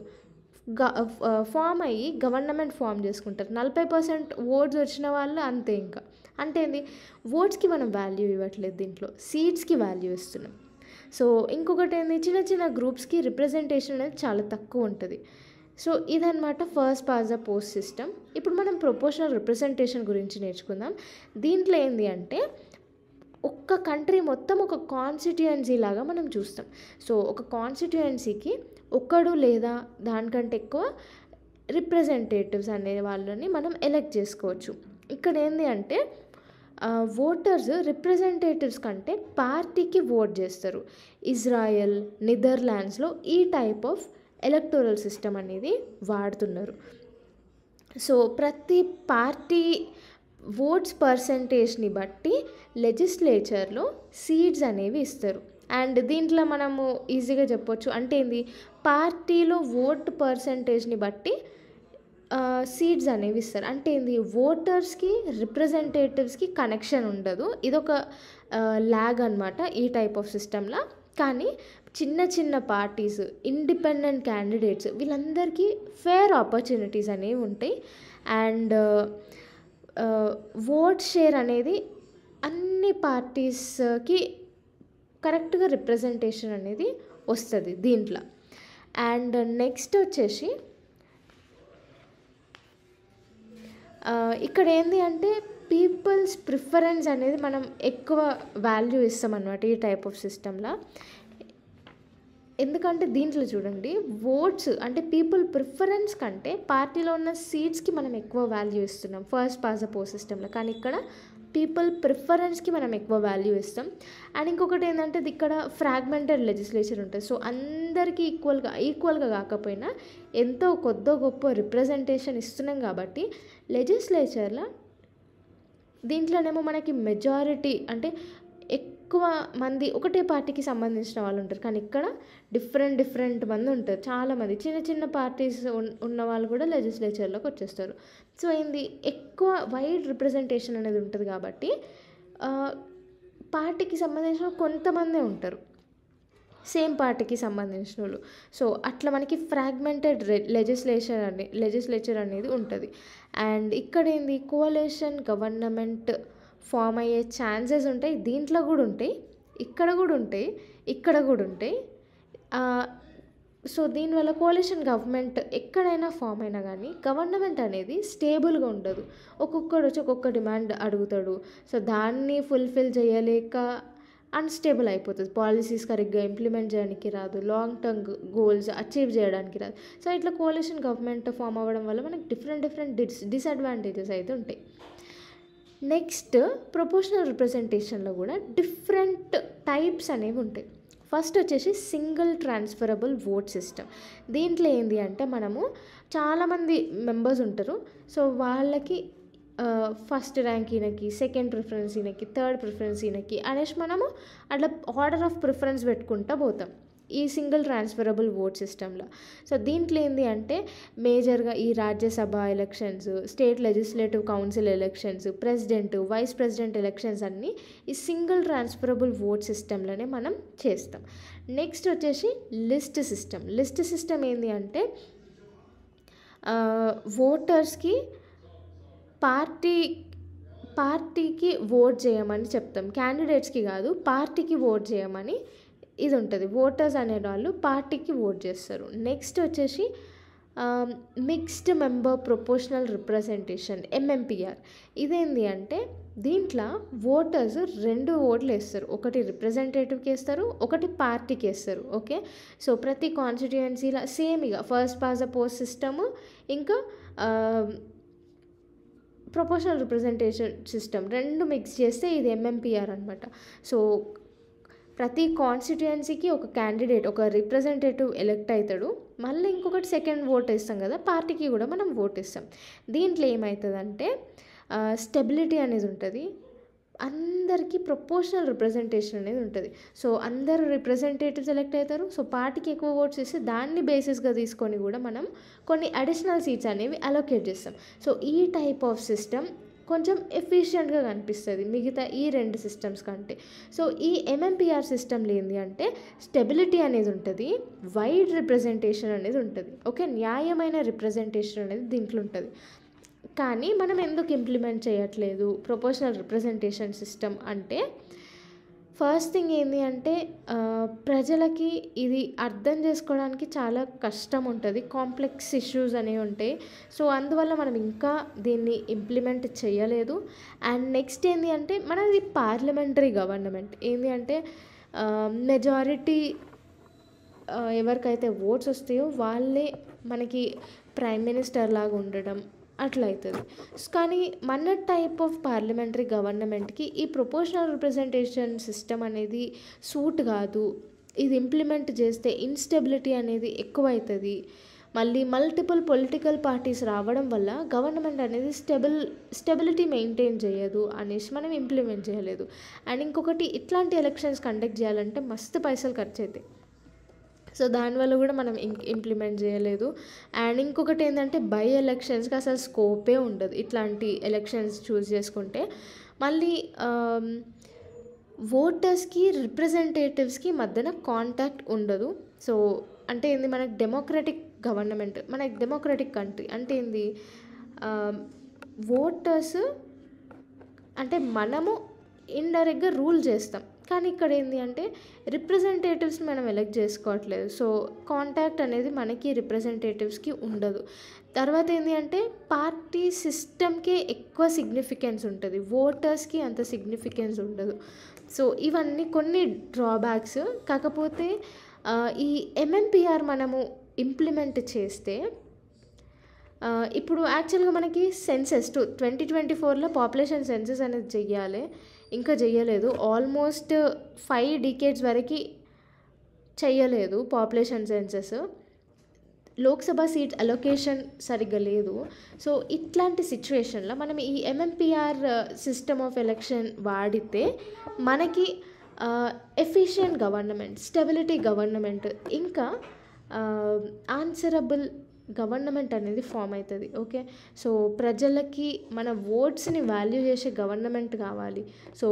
ఫామ్ అయ్యి గవర్నమెంట్ ఫామ్ చేసుకుంటారు. 40% ఓట్స్ వచ్చిన వాళ్ళు అంతే. ఇంకా అంటే ఏంది, ఓట్స్కి మనం వాల్యూ ఇవ్వట్లేదు, దీంట్లో సీట్స్కి వాల్యూ ఇస్తున్నాం. సో ఇంకొకటి ఏంది, చిన్న చిన్న గ్రూప్స్కి రిప్రజెంటేషన్ అనేది చాలా తక్కువ ఉంటుంది. సో ఇదన్నమాట first past the post system. ఇప్పుడు మనం ప్రొపోర్షనల్ రిప్రజెంటేషన్ గురించి నేర్చుకుందాం. దీంట్లో ఏంది అంటే ఒక్క కంట్రీ మొత్తం ఒక కాన్స్టిట్యుయెన్సీ లాగా మనం చూస్తాం. సో ఒక కాన్స్టిట్యుయెన్సీకి ఒకడు లేదా దానికంటే ఎక్కువ రిప్రజెంటేటివ్స్ అనే వాళ్ళని మనం ఎలక్ట్ చేసుకోవచ్చు. ఇక్కడ ఏంది అంటే ఓటర్స్ రిప్రజెంటేటివ్స్ కంటే పార్టీకి ఓట్ చేస్తారు. ఇజ్రాయెల్, నెదర్లాండ్స్లో ఈ టైప్ ఆఫ్ ఎలక్టోరల్ సిస్టమ్ అనేది వాడుతున్నారు. సో ప్రతి పార్టీ ఓట్స్ పర్సంటేజ్ని బట్టి లెజిస్లేచర్లో సీట్స్ అనేవి ఇస్తారు. అండ్ దీంట్లో మనము ఈజీగా చెప్పొచ్చు అంటే ఏంది, పార్టీలో ఓట్ పర్సంటేజ్ని బట్టి సీట్స్ అనేవి ఇస్తారు. అంటే ఏంది, ఓటర్స్కి రిప్రజెంటేటివ్స్కి కనెక్షన్ ఉండదు. ఇదొక ల్యాగ్ అనమాట ఈ టైప్ ఆఫ్ సిస్టంలో. కానీ చిన్న చిన్న పార్టీస్, ఇండిపెండెంట్ క్యాండిడేట్స్ వీళ్ళందరికీ ఫేర్ ఆపర్చునిటీస్ అనేవి ఉంటాయి. అండ్ ఓట్ షేర్ అనేది అన్ని పార్టీస్కి కరెక్ట్గా రిప్రజెంటేషన్ అనేది వస్తుంది దీంట్లో. అండ్ నెక్స్ట్ వచ్చేసి ఇక్కడ ఏంది అంటే పీపుల్స్ ప్రిఫరెన్స్ అనేది మనం ఎక్కువ వాల్యూ ఇస్తాం అన్నమాట ఈ టైప్ ఆఫ్ సిస్టంలో. ఎందుకంటే దీంట్లో చూడండి, ఓట్స్ అంటే పీపుల్ ప్రిఫరెన్స్ కంటే పార్టీలో ఉన్న సీట్స్కి మనం ఎక్కువ వాల్యూ ఇస్తున్నాం ఫస్ట్ పాస్ ద పోస్ట్ సిస్టంలో. కానీ ఇక్కడ పీపుల్ ప్రిఫరెన్స్కి మనం ఎక్కువ వాల్యూ ఇస్తాం. అండ్ ఇంకొకటి ఏంటంటే ఇక్కడ ఫ్రాగ్మెంటెడ్ లెజిస్లేచర్ ఉంటుంది. సో అందరికీ ఈక్వల్గా కాకపోయినా ఎంతో కొద్దో గొప్ప రిప్రజెంటేషన్ ఇస్తున్నాం కాబట్టి లెజిస్లేచర్లో దీంట్లోనేమో మనకి మెజారిటీ అంటే ఎక్కువ మంది ఒకటే పార్టీకి సంబంధించిన వాళ్ళు ఉంటారు. కానీ ఇక్కడ డిఫరెంట్ మంది ఉంటారు, చాలామంది చిన్న పార్టీస్ ఉన్న వాళ్ళు కూడా లెజిస్లేచర్లోకి వచ్చేస్తారు. సో ఏంది, ఎక్కువ వైడ్ రిప్రజెంటేషన్ అనేది ఉంటుంది కాబట్టి పార్టీకి సంబంధించిన కొంతమందే ఉంటారు, సేమ్ పార్టీకి సంబంధించిన వాళ్ళు. సో అట్లా మనకి ఫ్రాగ్మెంటెడ్ లెజిస్లేచర్ అనేది ఉంటుంది. అండ్ ఇక్కడ ఏంది, కోalition గవర్నమెంట్ ఫామ్ అయ్యే ఛాన్సెస్ ఉంటాయి. దీంట్లో కూడా ఉంటాయి, ఇక్కడ కూడా ఉంటాయి, ఇక్కడ కూడా ఉంటాయి. సో దీనివల్ల కోalition గవర్నమెంట్ ఎక్కడైనా ఫామ్ అయినా కానీ గవర్నమెంట్ అనేది స్టేబుల్గా ఉండదు. ఒక్కొక్కడు వచ్చి ఒక్కొక్క డిమాండ్ అడుగుతాడు. సో దాన్ని ఫుల్ఫిల్ చేయలేక అన్స్టేబుల్ అయిపోతుంది, పాలసీస్ కరెక్ట్గా ఇంప్లిమెంట్ చేయడానికి రాదు, లాంగ్ టర్మ్ గోల్స్ అచీవ్ చేయడానికి రాదు. సో ఇట్లా కోalition గవర్నమెంట్ ఫామ్ అవ్వడం వల్ల మనకి డిఫరెంట్ డిసడ్వాంటేజెస్ అయితే ఉంటాయి. నెక్స్ట్ ప్రొపోర్షనల్ రిప్రజెంటేషన్లో కూడా డిఫరెంట్ టైప్స్ అనేవి ఉంటాయి. ఫస్ట్ వచ్చేసి సింగిల్ ట్రాన్స్ఫరబుల్ ఓట్ సిస్టమ్. దీంట్లో ఏంటి అంటే మనము చాలామంది మెంబర్స్ ఉంటారు. సో వాళ్ళకి ఫస్ట్ ర్యాంక్ ఈయనకి, సెకండ్ ప్రిఫరెన్స్ ఈయనకి, థర్డ్ ప్రిఫరెన్స్ ఈయనకి అనేసి మనము అట్లా ఆర్డర్ ఆఫ్ ప్రిఫరెన్స్ పెట్టుకుంటూ పోతాం ఈ సింగిల్ ట్రాన్స్ఫరబుల్ ఓట్ సిస్టంలో. సో దీంట్లో ఏంటి అంటే మేజర్గా ఈ Rajya Sabha elections, state legislative council elections, president, vice president elections అన్నీ ఈ సింగిల్ ట్రాన్స్ఫరబుల్ ఓట్ సిస్టంలోనే మనం చేస్తాం. నెక్స్ట్ వచ్చేసి లిస్ట్ సిస్టమ్ ఏంటి అంటే ఓటర్స్కి పార్టీకి ఓట్ చేయమని చెప్తాం, క్యాండిడేట్స్కి కాదు పార్టీకి ఓట్ చేయమని ఇది ఉంటుంది. ఓటర్స్ అనే వాళ్ళు పార్టీకి ఓట్ చేస్తారు. నెక్స్ట్ వచ్చేసి mixed member proportional representation MMPR. ఇదేంటి అంటే దీంట్లో ఓటర్స్ 2 ఓట్లు వేస్తారు, ఒకటి రిప్రజెంటేటివ్కి వేస్తారు, ఒకటి పార్టీకి వేస్తారు. ఓకే, సో ప్రతి కాన్స్టిట్యుయెన్సీలో సేమ్ ఇక first past the post system ఇంకా ప్రొపోర్షనల్ రిప్రజెంటేషన్ సిస్టమ్ 2 మిక్స్ చేస్తే ఇది MMPR అనమాట. సో ప్రతి కాన్స్టిట్యుయెన్సీకి ఒక క్యాండిడేట్, ఒక రిప్రజెంటేటివ్ ఎలెక్ట్ అవుతాడు, మళ్ళీ ఇంకొకటి సెకండ్ ఓట్ ఇస్తాం కదా, పార్టీకి కూడా మనం ఓట్ ఇస్తాం. దీంట్లో ఏమవుతుందంటే స్టెబిలిటీ అనేది ఉంటుంది, అందరికీ ప్రొపోర్షనల్ రిప్రజెంటేషన్ అనేది ఉంటుంది. సో అందరూ రిప్రజెంటేటివ్స్ ఎలెక్ట్ అవుతారు. సో పార్టీకి ఎక్కువ ఓట్స్ ఇస్తే దాన్ని బేసిస్గా తీసుకొని కూడా మనం కొన్ని అడిషనల్ సీట్స్ అనేవి అలొకేట్ చేస్తాం. సో ఈ టైప్ ఆఫ్ సిస్టమ్ కొంచెం ఎఫిషియెంట్గా కనిపిస్తుంది మిగతా ఈ 2 సిస్టమ్స్ కంటే. సో ఈ MMPR సిస్టమ్లో ఏంటి అంటే స్టెబిలిటీ అనేది ఉంటుంది, వైడ్ రిప్రజెంటేషన్ అనేది ఉంటుంది. ఓకే, న్యాయమైన రిప్రజెంటేషన్ అనేది దీంట్లో ఉంటుంది. కానీ మనం ఎందుకు ఇంప్లిమెంట్ చేయట్లేదు ప్రొపోర్షనల్ రిప్రజెంటేషన్ సిస్టమ్ అంటే, ఫస్ట్ థింగ్ ఏంటి అంటే ప్రజలకి ఇది అర్థం చేసుకోవడానికి చాలా కష్టం ఉంటుంది, కాంప్లెక్స్ ఇష్యూస్ అనేవి ఉంటాయి. సో అందువల్ల మనం ఇంకా దీన్ని ఇంప్లిమెంట్ చేయలేదు. అండ్ నెక్స్ట్ ఏంటి అంటే మనది పార్లమెంటరీ గవర్నమెంట్. ఏంటి అంటే మెజారిటీ ఎవరికైతే ఓట్స్ వస్తాయో వాళ్ళే మనకి ప్రైమ్ మినిస్టర్ లాగా ఉండడం అట్లా అవుతుంది. కానీ మన టైప్ ఆఫ్ పార్లమెంటరీ గవర్నమెంట్కి ఈ ప్రొపోర్షనల్ రిప్రజెంటేషన్ సిస్టమ్ అనేది సూట్ కాదు. ఇది ఇంప్లిమెంట్ చేస్తే ఇన్స్టెబిలిటీ అనేది ఎక్కువ అవుతుంది, మళ్ళీ మల్టిపుల్ పొలిటికల్ పార్టీస్ రావడం వల్ల గవర్నమెంట్ అనేది స్టెబిలిటీ మెయింటైన్ చేయదు అనేసి మనం ఇంప్లిమెంట్ చేయలేదు. అండ్ ఇంకొకటి, ఇట్లాంటి ఎలక్షన్స్ కండక్ట్ చేయాలంటే మస్తు పైసలు ఖర్చు అవుతాయి. సో దానివల్ల కూడా మనం ఇంప్లిమెంట్ చేయలేదు. అండ్ ఇంకొకటి ఏంటంటే బై ఎలక్షన్స్కి అసలు స్కోపే ఉండదు ఇట్లాంటి ఎలక్షన్స్ చూస్ చేసుకుంటే. మళ్ళీ ఓటర్స్కి రిప్రజెంటేటివ్స్కి మధ్యన కాంటాక్ట్ ఉండదు. సో అంటే ఏంది, మనకు డెమోక్రటిక్ గవర్నమెంట్, మనకి డెమోక్రటిక్ కంట్రీ అంటే ఏంది, ఓటర్స్ అంటే మనము ఇండైరెక్ట్గా రూల్ చేస్తాం, కానీ ఇక్కడ ఏంటి అంటే రిప్రజెంటేటివ్స్ని మనం ఎలెక్ట్ చేసుకోవట్లేదు. సో కాంటాక్ట్ అనేది మనకి రిప్రజెంటేటివ్స్కి ఉండదు. తర్వాత ఏంటి అంటే పార్టీ సిస్టమ్కే ఎక్కువ సిగ్నిఫికెన్స్ ఉంటుంది, ఓటర్స్కి అంత సిగ్నిఫికెన్స్ ఉండదు. సో ఇవన్నీ కొన్ని డ్రాబ్యాక్స్. కాకపోతే ఈ ఎంఎంపిఆర్ మనము ఇంప్లిమెంట్ చేస్తే ఇప్పుడు యాక్చువల్గా మనకి సెన్సెస్ 2024లో పాపులేషన్ సెన్సెస్ అనేది చెయ్యాలి, ఇంకా చెయ్యలేదు. ఆల్మోస్ట్ 5 decades వరకు చెయ్యలేదు population census. Lok Sabha seat allocation సరిగ్గా లేదు. సో ఇట్లాంటి సిచ్యువేషన్లో మనం ఈ ఎంఎంపిఆర్ సిస్టమ్ ఆఫ్ ఎలక్షన్ వాడితే మనకి ఎఫిషియెంట్ గవర్నమెంట్, స్టెబిలిటీ గవర్నమెంట్, ఇంకా ఆన్సరబుల్ గవర్నమెంట్ అనేది ఫామ్ అవుతుంది. ఓకే, సో ప్రజలకి మన ఓట్స్ని వాల్యూ చేసే గవర్నమెంట్ కావాలి. సో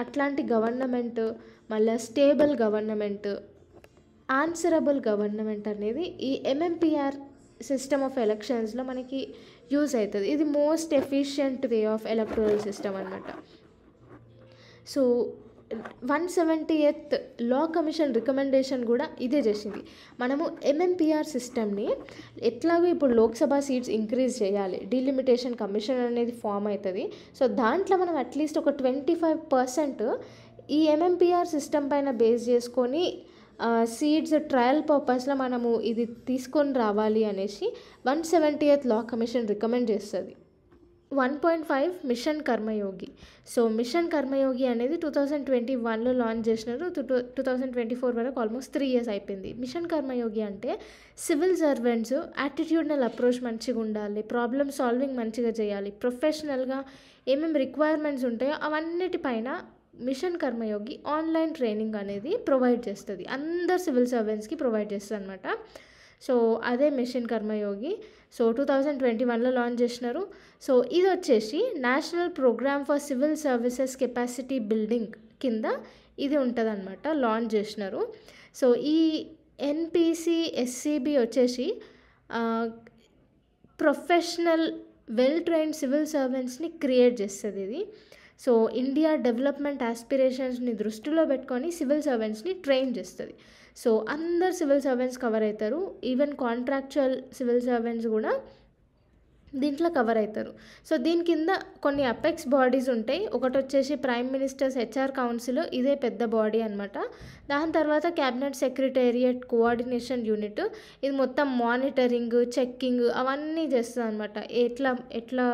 అట్లాంటి గవర్నమెంట్, మళ్ళీ స్టేబుల్ గవర్నమెంట్, ఆన్సరబుల్ గవర్నమెంట్ అనేది ఈ ఎంఎంపిఆర్ సిస్టమ్ ఆఫ్ ఎలక్షన్స్లో మనకి యూజ్ అవుతుంది. ఇది most efficient way of electoral system అనమాట. So 178th law commission recommendation కూడా ఇదే చేసింది. మనము ఎంఎంపిఆర్ సిస్టమ్ని ఎట్లాగో ఇప్పుడు లోక్సభ సీట్స్ ఇంక్రీజ్ చేయాలి, డీలిమిటేషన్ కమిషన్ అనేది ఫామ్ అవుతుంది. సో దాంట్లో మనం అట్లీస్ట్ ఒక 25% ఈ ఎంఎంపిఆర్ సిస్టమ్ పైన బేస్ చేసుకొని సీట్స్ ట్రయల్ పర్పస్లో మనము ఇది తీసుకొని రావాలి అనేసి 178th లా కమిషన్ రికమెండ్ చేస్తుంది. 1.5 మిషన్ కర్మయోగి. సో మిషన్ కర్మయోగి అనేది 2021లో లాంచ్ చేసినారు. 2024 వరకు ఆల్మోస్ట్ 3 years అయిపోయింది. మిషన్ కర్మయోగి అంటే సివిల్ సర్వెంట్స్ యాటిట్యూడ్నల్ అప్రోచ్ మంచిగా ఉండాలి, ప్రాబ్లమ్ సాల్వింగ్ మంచిగా చేయాలి, ప్రొఫెషనల్గా ఏమేమి రిక్వైర్మెంట్స్ ఉంటాయో అవన్నిటిపైన మిషన్ కర్మయోగి ఆన్లైన్ ట్రైనింగ్ అనేది ప్రొవైడ్ చేస్తుంది, అందరు సివిల్ సర్వెంట్స్కి ప్రొవైడ్ చేస్తుంది అనమాట. సో అదే మిషన్ కర్మయోగి. సో 2021లో లాంచ్ చేసినారు. సో ఇది వచ్చేసి national programme for civil services capacity building కింద ఇది ఉంటుంది అనమాట, లాంచ్ చేసినారు. సో ఈ ఎన్పిసి ఎస్సిబి వచ్చేసి ప్రొఫెషనల్ వెల్ ట్రైన్డ్ సివిల్ సర్వెంట్స్ని క్రియేట్ చేస్తుంది ఇది. సో ఇండియా డెవలప్మెంట్ ఆస్పిరేషన్స్ని దృష్టిలో పెట్టుకొని సివిల్ సర్వెంట్స్ని ట్రైన్ చేస్తుంది. సో అందరు సివిల్ సర్వెంట్స్ కవర్ అవుతారు, ఈవెన్ కాంట్రాక్చువల్ సివిల్ సర్వెంట్స్ కూడా దీంట్లో కవర్ అవుతారు. సో దీని కింద కొన్ని అపెక్స్ బాడీస్ ఉంటాయి. ఒకటి వచ్చేసి ప్రైమ్ మినిస్టర్స్ హెచ్ఆర్ కౌన్సిల్, ఇదే పెద్ద బాడీ అనమాట. దాని తర్వాత క్యాబినెట్ సెక్రటేరియట్ కోఆర్డినేషన్ యూనిట్, ఇది మొత్తం మానిటరింగ్, చెక్కింగ్ అవన్నీ చేస్తుంది అనమాట. ఎట్లా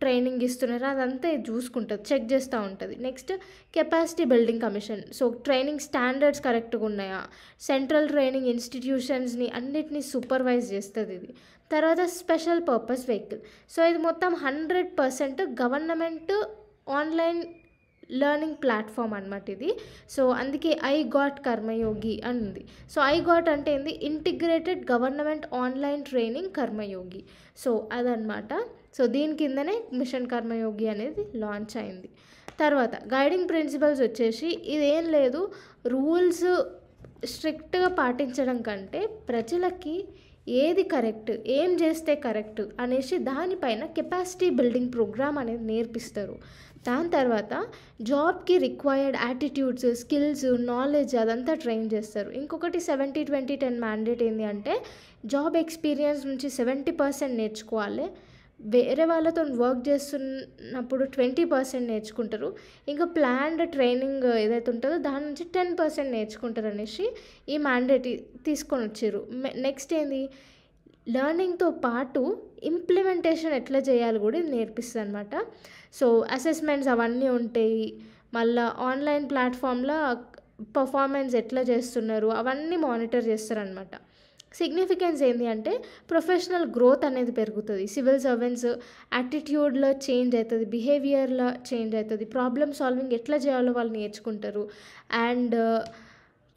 ట్రైనింగ్ ఇస్తున్నారో అదంతా చూసుకుంటుంది, చెక్ చేస్తూ ఉంటుంది. Next capacity building commission. So training standards కరెక్ట్గా ఉన్నాయా, సెంట్రల్ ట్రైనింగ్ ఇన్స్టిట్యూషన్స్ని అన్నిటినీ సూపర్వైజ్ చేస్తుంది ఇది. తర్వాత స్పెషల్ పర్పస్ వెహికల్. సో ఇది మొత్తం 100% గవర్నమెంట్ ఆన్లైన్ లెర్నింగ్ ప్లాట్ఫామ్ అనమాట ఇది. సో అందుకే ఐ గాట్ కర్మయోగి అని ఉంది. సో ఐ గాట్ అంటే ఏంది, ఇంటిగ్రేటెడ్ గవర్నమెంట్ ఆన్లైన్ ట్రైనింగ్ కర్మయోగి. సో అదనమాట. సో దీని కిందనే మిషన్ కర్మయోగి అనేది లాంచ్ అయింది. తర్వాత గైడింగ్ ప్రిన్సిపల్స్ వచ్చేసి ఇదేం లేదు, రూల్స్ స్ట్రిక్ట్గా పాటించడం కంటే ప్రజలకి ఏది కరెక్ట్, ఏం చేస్తే కరెక్ట్ అనేసి దానిపైన కెపాసిటీ బిల్డింగ్ ప్రోగ్రామ్ అనేది నేర్పిస్తారు. దాని తర్వాత జాబ్కి రిక్వైర్డ్ యాటిట్యూడ్స్, స్కిల్స్, నాలెడ్జ్ అదంతా ట్రైన్ చేస్తారు. ఇంకొకటి 70-20-10 మ్యాండేట్ ఏంటి అంటే జాబ్ ఎక్స్పీరియన్స్ నుంచి 70% నేర్చుకోవాలి, వేరే వాళ్ళతో వర్క్ చేస్తున్నప్పుడు 20% నేర్చుకుంటారు, ఇంకా ప్లాన్డ్ ట్రైనింగ్ ఏదైతే ఉంటుందో దాని నుంచి 10% నేర్చుకుంటారు అనేసి ఈ మ్యాండేట్ తీసుకొని వచ్చారు. నెక్స్ట్ ఏంది, లెర్నింగ్తో పాటు ఇంప్లిమెంటేషన్ ఎట్లా చేయాలి కూడా ఇది నేర్పిస్తుంది అనమాట. సో అసెస్మెంట్స్ అవన్నీ ఉంటాయి, మళ్ళీ ఆన్లైన్ ప్లాట్ఫామ్లో పర్ఫార్మెన్స్ ఎట్లా చేస్తున్నారు అవన్నీ మానిటర్ చేస్తారనమాట. సిగ్నిఫికెన్స్ ఏంటి అంటే ప్రొఫెషనల్ గ్రోత్ అనేది పెరుగుతుంది, సివిల్ సర్వెంట్స్ యాటిట్యూడ్లో చేంజ్ అవుతుంది, బిహేవియర్లో చేంజ్ అవుతుంది, ప్రాబ్లమ్ సాల్వింగ్ ఎట్లా చేయాలో వాళ్ళు నేర్చుకుంటారు. అండ్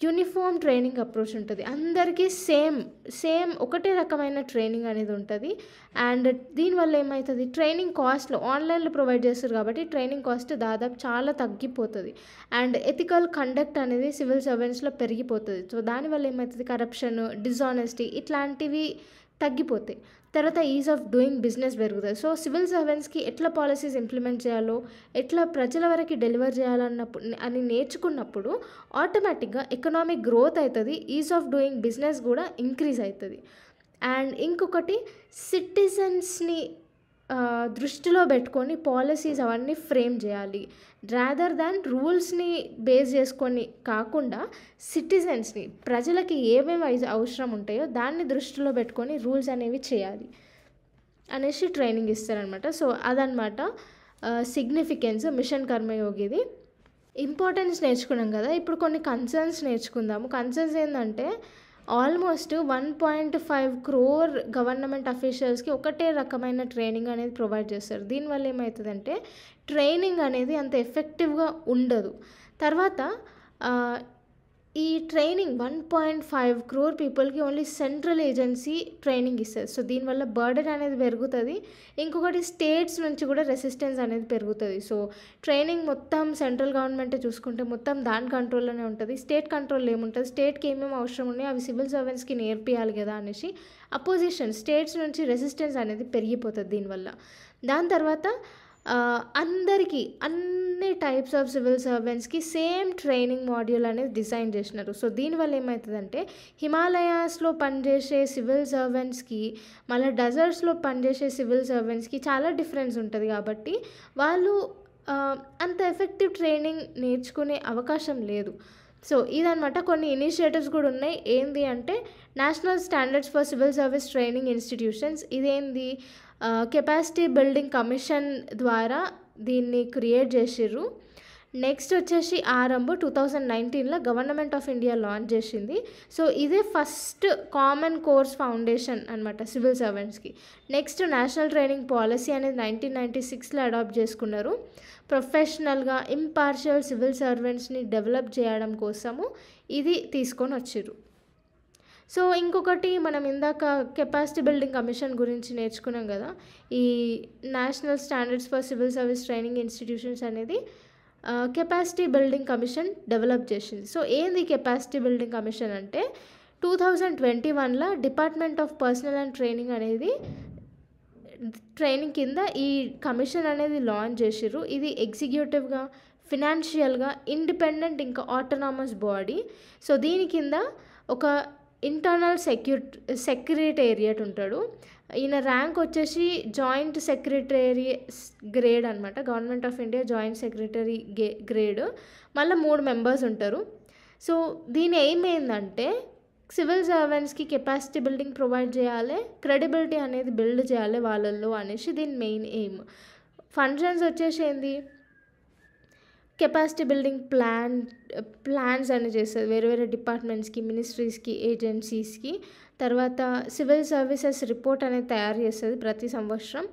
యూనిఫామ్ ట్రైనింగ్ అప్రోచ్ ఉంటుంది, అందరికీ సేమ్ ఒకటే రకమైన ట్రైనింగ్ అనేది ఉంటుంది. అండ్ దీనివల్ల ఏమవుతుంది, ట్రైనింగ్ కాస్ట్లో ఆన్లైన్లో ప్రొవైడ్ చేస్తారు కాబట్టి ట్రైనింగ్ కాస్ట్ దాదాపు చాలా తగ్గిపోతుంది. అండ్ ఎథికల్ కండక్ట్ అనేది సివిల్ సర్వెంట్స్లో పెరిగిపోతుంది. సో దానివల్ల ఏమవుతుంది, కరప్షన్, డిజానెస్టీ ఇట్లాంటివి తగ్గిపోతాయి. తర్వాత ఈజ్ ఆఫ్ డూయింగ్ బిజినెస్ పెరుగుతుంది. సో సివిల్ సర్వెంట్స్కి ఎట్లా పాలసీస్ ఇంప్లిమెంట్ చేయాలో, ఎట్లా ప్రజల వరకు డెలివర్ చేయాలన్నప్పుడు అని నేర్చుకున్నప్పుడు ఆటోమేటిక్గా ఎకనామిక్ గ్రోత్ అవుతుంది, ఈజ్ ఆఫ్ డూయింగ్ బిజినెస్ కూడా ఇంక్రీజ్ అవుతుంది. అండ్ ఇంకొకటి సిటిజన్స్ని దృష్టిలో పెట్టుకొని పాలసీస్ అవన్నీ ఫ్రేమ్ చేయాలి. రాదర్ దాన్ రూల్స్ని బేస్ చేసుకొని కాకుండా సిటిజన్స్ని, ప్రజలకి ఏమేమి అవసరం ఉంటాయో దాన్ని దృష్టిలో పెట్టుకొని రూల్స్ అనేవి చేయాలి అనేసి ట్రైనింగ్ ఇస్తారనమాట. సో అదనమాట సిగ్నిఫికెన్స్ మిషన్ కర్మయోగిది. ఇంపార్టెన్స్ నేర్చుకున్నాం కదా, ఇప్పుడు కొన్ని కన్సర్న్స్ నేర్చుకుందాము. కన్సర్న్స్ ఏంటంటే ఆల్మోస్ట్ 1.5 crore గవర్నమెంట్ అఫీషియల్స్కి ఒకటే రకమైన ట్రైనింగ్ అనేది ప్రొవైడ్ చేస్తారు. దీనివల్ల ఏమవుతుందంటే ట్రైనింగ్ అనేది అంత ఎఫెక్టివ్గా ఉండదు. తర్వాత ఈ ట్రైనింగ్ 1.5 crore పీపుల్కి ఓన్లీ సెంట్రల్ ఏజెన్సీ ట్రైనింగ్ ఇస్తుంది. సో దీనివల్ల బర్డెన్ అనేది పెరుగుతుంది. ఇంకొకటి స్టేట్స్ నుంచి కూడా రెసిస్టెన్స్ అనేది పెరుగుతుంది. సో ట్రైనింగ్ మొత్తం సెంట్రల్ గవర్నమెంటే చూసుకుంటే మొత్తం దాని కంట్రోల్లోనే ఉంటుంది, స్టేట్ కంట్రోల్లో ఏముంటుంది, స్టేట్కి ఏమేమి అవసరం ఉన్నాయో అవి సివిల్ సర్వెంట్స్కి నేర్పియాలి కదా అనేసి అపోజిషన్ స్టేట్స్ నుంచి రెసిస్టెన్స్ అనేది పెరిగిపోతుంది దీనివల్ల. దాని తర్వాత అందరికీ అన్ని టైప్స్ ఆఫ్ సివిల్ సర్వెంట్స్కి సేమ్ ట్రైనింగ్ మాడ్యూల్ అనేది డిజైన్ చేసినారు. సో దీనివల్ల ఏమవుతుందంటే హిమాలయాస్లో పనిచేసే సివిల్ సర్వెంట్స్కి మళ్ళీ డెజర్ట్స్లో పనిచేసే సివిల్ సర్వెంట్స్కి చాలా డిఫరెన్స్ ఉంటుంది. కాబట్టి వాళ్ళు అంత ఎఫెక్టివ్ ట్రైనింగ్ నేర్చుకునే అవకాశం లేదు. సో ఇదనమాట. కొన్ని ఇనిషియేటివ్స్ కూడా ఉన్నాయి. ఏంది అంటే national standards for civil service training institutions, ఇదేంది కెపాసిటీ బిల్డింగ్ కమిషన్ ద్వారా దీన్ని క్రియేట్ చేసిర్రు. నెక్స్ట్ వచ్చేసి ఆరంభ 2019లో గవర్నమెంట్ ఆఫ్ ఇండియా లాంచ్ చేసింది. సో ఇదే ఫస్ట్ కామన్ కోర్స్ ఫౌండేషన్ అనమాట సివిల్ సర్వెంట్స్కి. నెక్స్ట్ నేషనల్ ట్రైనింగ్ పాలసీ అనేది 1996లో అడాప్ట్ చేసుకున్నారు. ప్రొఫెషనల్గా ఇంపార్షియల్ సివిల్ సర్వెంట్స్ని డెవలప్ చేయడం కోసము ఇది తీసుకొని వచ్చిర్రు. సో ఇంకొకటి మనం ఇందాక కెపాసిటీ బిల్డింగ్ కమిషన్ గురించి నేర్చుకున్నాం కదా, ఈ national standards for civil service training institutions అనేది కెపాసిటీ బిల్డింగ్ కమిషన్ డెవలప్ చేసింది. సో ఏంది కెపాసిటీ బిల్డింగ్ కమిషన్ అంటే 2021లో department of personnel and training అనేది ట్రైనింగ్ కింద ఈ కమిషన్ అనేది లాంచ్ చేసిర్రు. ఇది ఎగ్జిక్యూటివ్గా, ఫినాన్షియల్గా ఇండిపెండెంట్ ఇంకా ఆటోనామస్ బాడీ. సో దీని కింద ఒక ఇంటర్నల్ సెక్రటేరియట్ ఉంటాడు. ఈయన ర్యాంక్ వచ్చేసి జాయింట్ సెక్రటరీ గ్రేడ్ అనమాట, government of India joint secretary grade. మళ్ళీ 3 మెంబర్స్ ఉంటారు. సో దీని ఎయిమ్ ఏంటంటే సివిల్ సర్వెంట్స్కి కెపాసిటీ బిల్డింగ్ ప్రొవైడ్ చేయాలి, క్రెడిబిలిటీ అనేది బిల్డ్ చేయాలి వాళ్ళల్లో అనేసి దీని మెయిన్ ఎయిమ్. ఫంక్షన్స్ వచ్చేసి ఏంది, కెపాసిటీ బిల్డింగ్ ప్లాన్స్ అని చేస్తుంది వేరే వేరే డిపార్ట్మెంట్స్కి, మినిస్ట్రీస్కి, ఏజెన్సీస్కి. తర్వాత సివిల్ సర్వీసెస్ రిపోర్ట్ అనేది తయారు చేస్తుంది ప్రతి సంవత్సరం.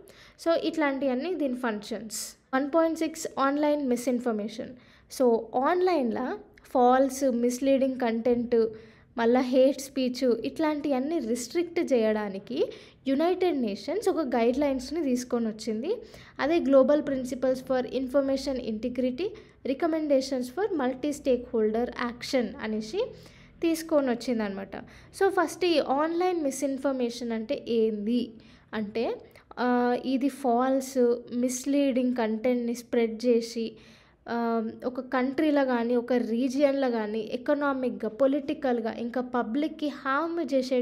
సో ఇట్లాంటివన్నీ దీని ఫంక్షన్స్. 1.6 online misinformation. సో ఆన్లైన్లో ఫాల్స్, మిస్లీడింగ్ కంటెంట్, మళ్ళీ హేట్ స్పీచ్ ఇట్లాంటివన్నీ రిస్ట్రిక్ట్ చేయడానికి యునైటెడ్ నేషన్స్ ఒక గైడ్లైన్స్ని తీసుకొని వచ్చింది. అదే global principles for information integrity, recommendations for multi stake holder action అనేసి తీసుకొని వచ్చిందనమాట. సో ఫస్ట్ ఈ ఆన్లైన్ మిస్ఇన్ఫర్మేషన్ అంటే ఏంది అంటే ఇది ఫాల్స్, మిస్లీడింగ్ కంటెంట్ని స్ప్రెడ్ చేసి ఒక కంట్రీలో కానీ ఒక రీజియన్లో కానీ ఎకనామిక్గా, పొలిటికల్గా ఇంకా పబ్లిక్కి హార్మ్ చేసే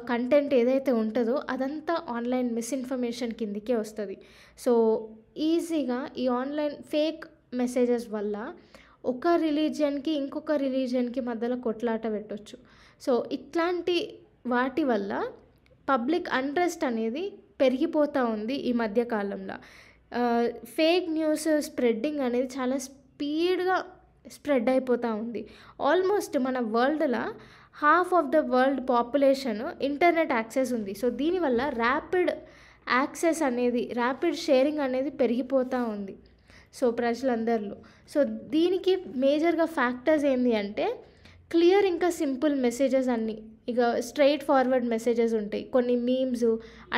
కంటెంట్ ఏదైతే ఉంటుందో అదంతా ఆన్లైన్ మిస్ఇన్ఫర్మేషన్ కిందికే వస్తుంది. సో ఈజీగా ఈ ఆన్లైన్ ఫేక్ మెసేజెస్ వల్ల ఒక రిలీజియన్కి ఇంకొక రిలీజియన్కి మధ్యలో కొట్లాట పెట్టవచ్చు. సో ఇట్లాంటి వాటి వల్ల పబ్లిక్ అంట్రెస్ట్ అనేది పెరిగిపోతూ ఉంది ఈ మధ్యకాలంలో. ఫేక్ న్యూస్ స్ప్రెడ్డింగ్ అనేది చాలా స్పీడ్గా స్ప్రెడ్ అయిపోతూ ఉంది. ఆల్మోస్ట్ మన వరల్డ్లో half of the world population internet access ఉంది. సో దీనివల్ల ర్యాపిడ్ షేరింగ్ అనేది పెరిగిపోతూ ఉంది సో ప్రజలందరిలో. సో దీనికి మేజర్గా ఫ్యాక్టర్స్ ఏంటి అంటే క్లియర్ ఇంకా సింపుల్ మెసేజెస్ అన్నీ, ఇక స్ట్రైట్ ఫార్వర్డ్ మెసేజెస్ ఉంటాయి, కొన్ని మీమ్స్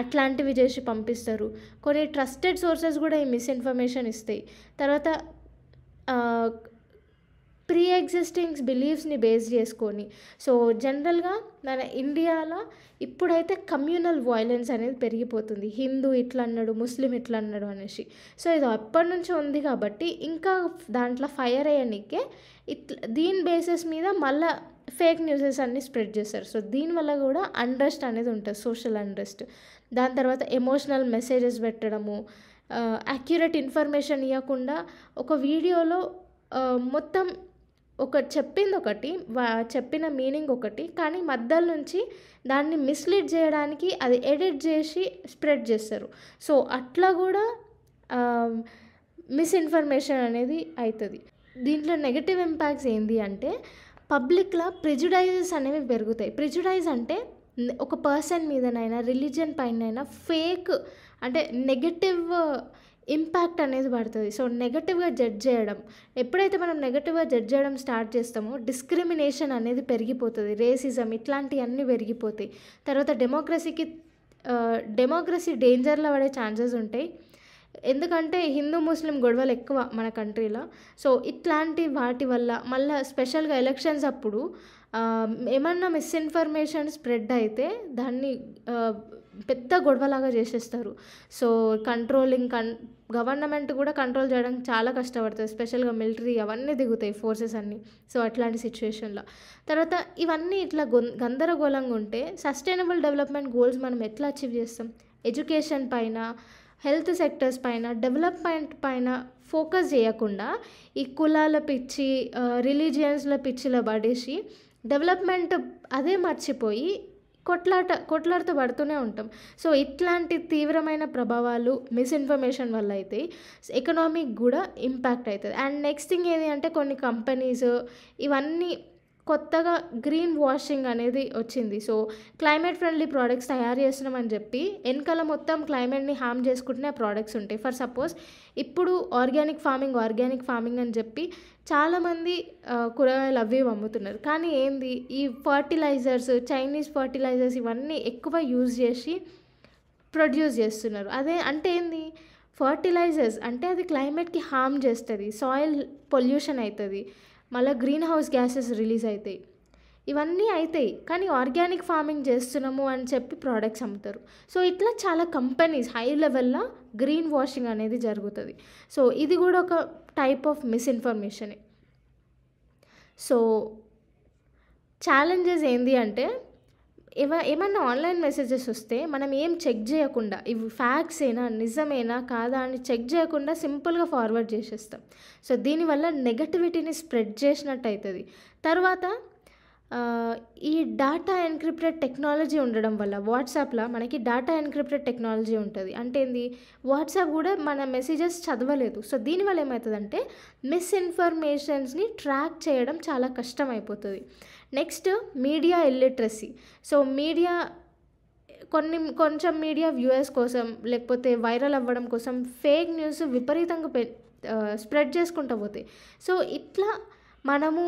అట్లాంటివి చేసి పంపిస్తారు, కొన్ని ట్రస్టెడ్ సోర్సెస్ కూడా ఈ మిస్ఇన్ఫర్మేషన్ ఇస్తాయి. తర్వాత ప్రీ ఎగ్జిస్టింగ్ బిలీఫ్స్ని బేస్ చేసుకొని, సో జనరల్గా మన ఇండియాలో ఇప్పుడైతే కమ్యూనల్ వైలెన్స్ అనేది పెరిగిపోతుంది. హిందూ ఇట్లా అన్నాడు, ముస్లిం ఇట్లా అన్నాడు అనేసి. సో ఇది అప్పటి నుంచి ఉంది కాబట్టి ఇంకా దాంట్లో ఫైర్ అయ్యనికే దీని బేసిస్ మీద మళ్ళీ ఫేక్ న్యూసెస్ అన్నీ స్ప్రెడ్ చేస్తారు. సో దీనివల్ల కూడా అన్రెస్ట్ అనేది ఉంటుంది, సోషల్ అన్రెస్ట్. దాని తర్వాత ఎమోషనల్ మెసేజెస్ పెట్టడము, అక్యురేట్ ఇన్ఫర్మేషన్ ఇవ్వకుండా ఒక వీడియోలో మొత్తం చెప్పిన మీనింగ్ ఒకటి, కానీ మధ్యలో నుంచి దాన్ని మిస్లీడ్ చేయడానికి అది ఎడిట్ చేసి స్ప్రెడ్ చేస్తారు. సో అట్లా కూడా మిస్ఇన్ఫర్మేషన్ అనేది అవుతుంది. దీంట్లో నెగటివ్ ఇంపాక్ట్స్ ఏంటి అంటే పబ్లిక్లో ప్రిజుడైజెస్ అనేవి పెరుగుతాయి. ప్రిజుడైజ్ అంటే ఒక పర్సన్ మీదనైనా రిలీజియన్ పైనైనా ఫేక్ అంటే నెగటివ్ ఇంపాక్ట్ అనేది పడుతుంది. సో నెగటివ్గా జడ్జ్ చేయడం, ఎప్పుడైతే మనం నెగటివ్గా జడ్జ్ చేయడం స్టార్ట్ చేస్తామో డిస్క్రిమినేషన్ అనేది పెరిగిపోతుంది, రేసిజం ఇట్లాంటివన్నీ పెరిగిపోతాయి. తర్వాత డెమోక్రసీ డేంజర్లో పడే ఛాన్సెస్ ఉంటాయి. ఎందుకంటే హిందూ ముస్లిం గొడవలు ఎక్కువ మన కంట్రీలో. సో ఇట్లాంటి వాటి వల్ల మళ్ళీ స్పెషల్గా ఎలక్షన్స్ అప్పుడు ఏమన్నా మిస్ఇన్ఫర్మేషన్ స్ప్రెడ్ అయితే దాన్ని పెద్ద గొడవలాగా చేసేస్తారు. సో గవర్నమెంట్ కూడా కంట్రోల్ చేయడానికి చాలా కష్టపడుతుంది, స్పెషల్గా మిలిటరీ అవన్నీ దిగుతాయి ఫోర్సెస్ అన్నీ. సో అట్లాంటి సిచ్యువేషన్లో తర్వాత ఇవన్నీ ఇట్లా గందరగోళంగా ఉంటే సస్టైనబుల్ డెవలప్మెంట్ గోల్స్ మనం ఎట్లా అచీవ్ చేస్తాం? ఎడ్యుకేషన్ పైన, హెల్త్ సెక్టర్స్ పైన, డెవలప్మెంట్ పైన ఫోకస్ చేయకుండా ఈ కులాల పిచ్చి, రిలీజియన్స్ల పిచ్చిలో పడేసి డెవలప్మెంట్ అదే మర్చిపోయి కొట్లాడుతూ పడుతూనే ఉంటాం. సో ఇట్లాంటి తీవ్రమైన ప్రభావాలు మిస్ఇన్ఫర్మేషన్ వల్ల అయితే ఎకనామిక్ కూడా ఇంపాక్ట్ అవుతుంది. అండ్ నెక్స్ట్ థింగ్ ఏది అంటే కొన్ని కంపెనీస్ ఇవన్నీ కొత్తగా గ్రీన్ వాషింగ్ అనేది వచ్చింది. సో క్లైమేట్ ఫ్రెండ్లీ ప్రోడక్ట్స్ తయారు చేస్తున్నామని చెప్పి వెనకాల మొత్తం క్లైమేట్ని హార్మ్ చేసుకుంటూనే ఆ ప్రోడక్ట్స్ ఉంటాయి. ఫర్ సపోజ్ ఇప్పుడు ఆర్గానిక్ ఫార్మింగ్ అని చెప్పి చాలామంది కూరగాయలు అవి అమ్ముతున్నారు, కానీ ఏంది ఈ ఫర్టిలైజర్స్, చైనీస్ ఫర్టిలైజర్స్ ఇవన్నీ ఎక్కువ యూజ్ చేసి ప్రొడ్యూస్ చేస్తున్నారు. అదే అంటే ఏంది, ఫర్టిలైజర్స్ అంటే అది క్లైమేట్కి హార్మ్ చేస్తుంది, సాయిల్ పొల్యూషన్ అవుతుంది, మళ్ళీ గ్రీన్ హౌస్ గ్యాసెస్ రిలీజ్ అవుతాయి, ఇవన్నీ అవుతాయి. కానీ ఆర్గానిక్ ఫార్మింగ్ చేస్తున్నాము అని చెప్పి ప్రోడక్ట్స్ అమ్ముతారు. సో ఇట్లా చాలా కంపెనీస్ హై లెవెల్లో గ్రీన్ వాషింగ్ అనేది జరుగుతుంది. సో ఇది కూడా ఒక టైప్ ఆఫ్ మిస్ఇన్ఫర్మేషనే. సో ఛాలెంజెస్ ఏంటి అంటే ఏమన్నా ఆన్లైన్ మెసేజెస్ వస్తే మనం ఏం చెక్ చేయకుండా ఇవి ఫ్యాక్ట్సేనా నిజమేనా కాదా అని చెక్ చేయకుండా సింపుల్గా ఫార్వర్డ్ చేసేస్తాం. సో దీనివల్ల నెగటివిటీని స్ప్రెడ్ చేసినట్టు అవుతుంది. తర్వాత ఈ డాటా ఎన్క్రిప్టెడ్ టెక్నాలజీ ఉండడం వల్ల వాట్సాప్లో మనకి డాటా ఎన్క్రిప్టెడ్ టెక్నాలజీ ఉంటుంది. అంటే ఏంది, వాట్సాప్ కూడా మన మెసేజెస్ చదవలేదు. సో దీనివల్ల ఏమవుతుందంటే మిస్ఇన్ఫర్మేషన్స్ని ట్రాక్ చేయడం చాలా కష్టం అయిపోతుంది. Next media illiteracy. సో కొంచెం మీడియా వ్యూయర్స్ కోసం లేకపోతే వైరల్ అవ్వడం కోసం ఫేక్ న్యూస్ విపరీతంగా స్ప్రెడ్ చేసుకుంటూ పోతాయి. సో ఇట్లా మనము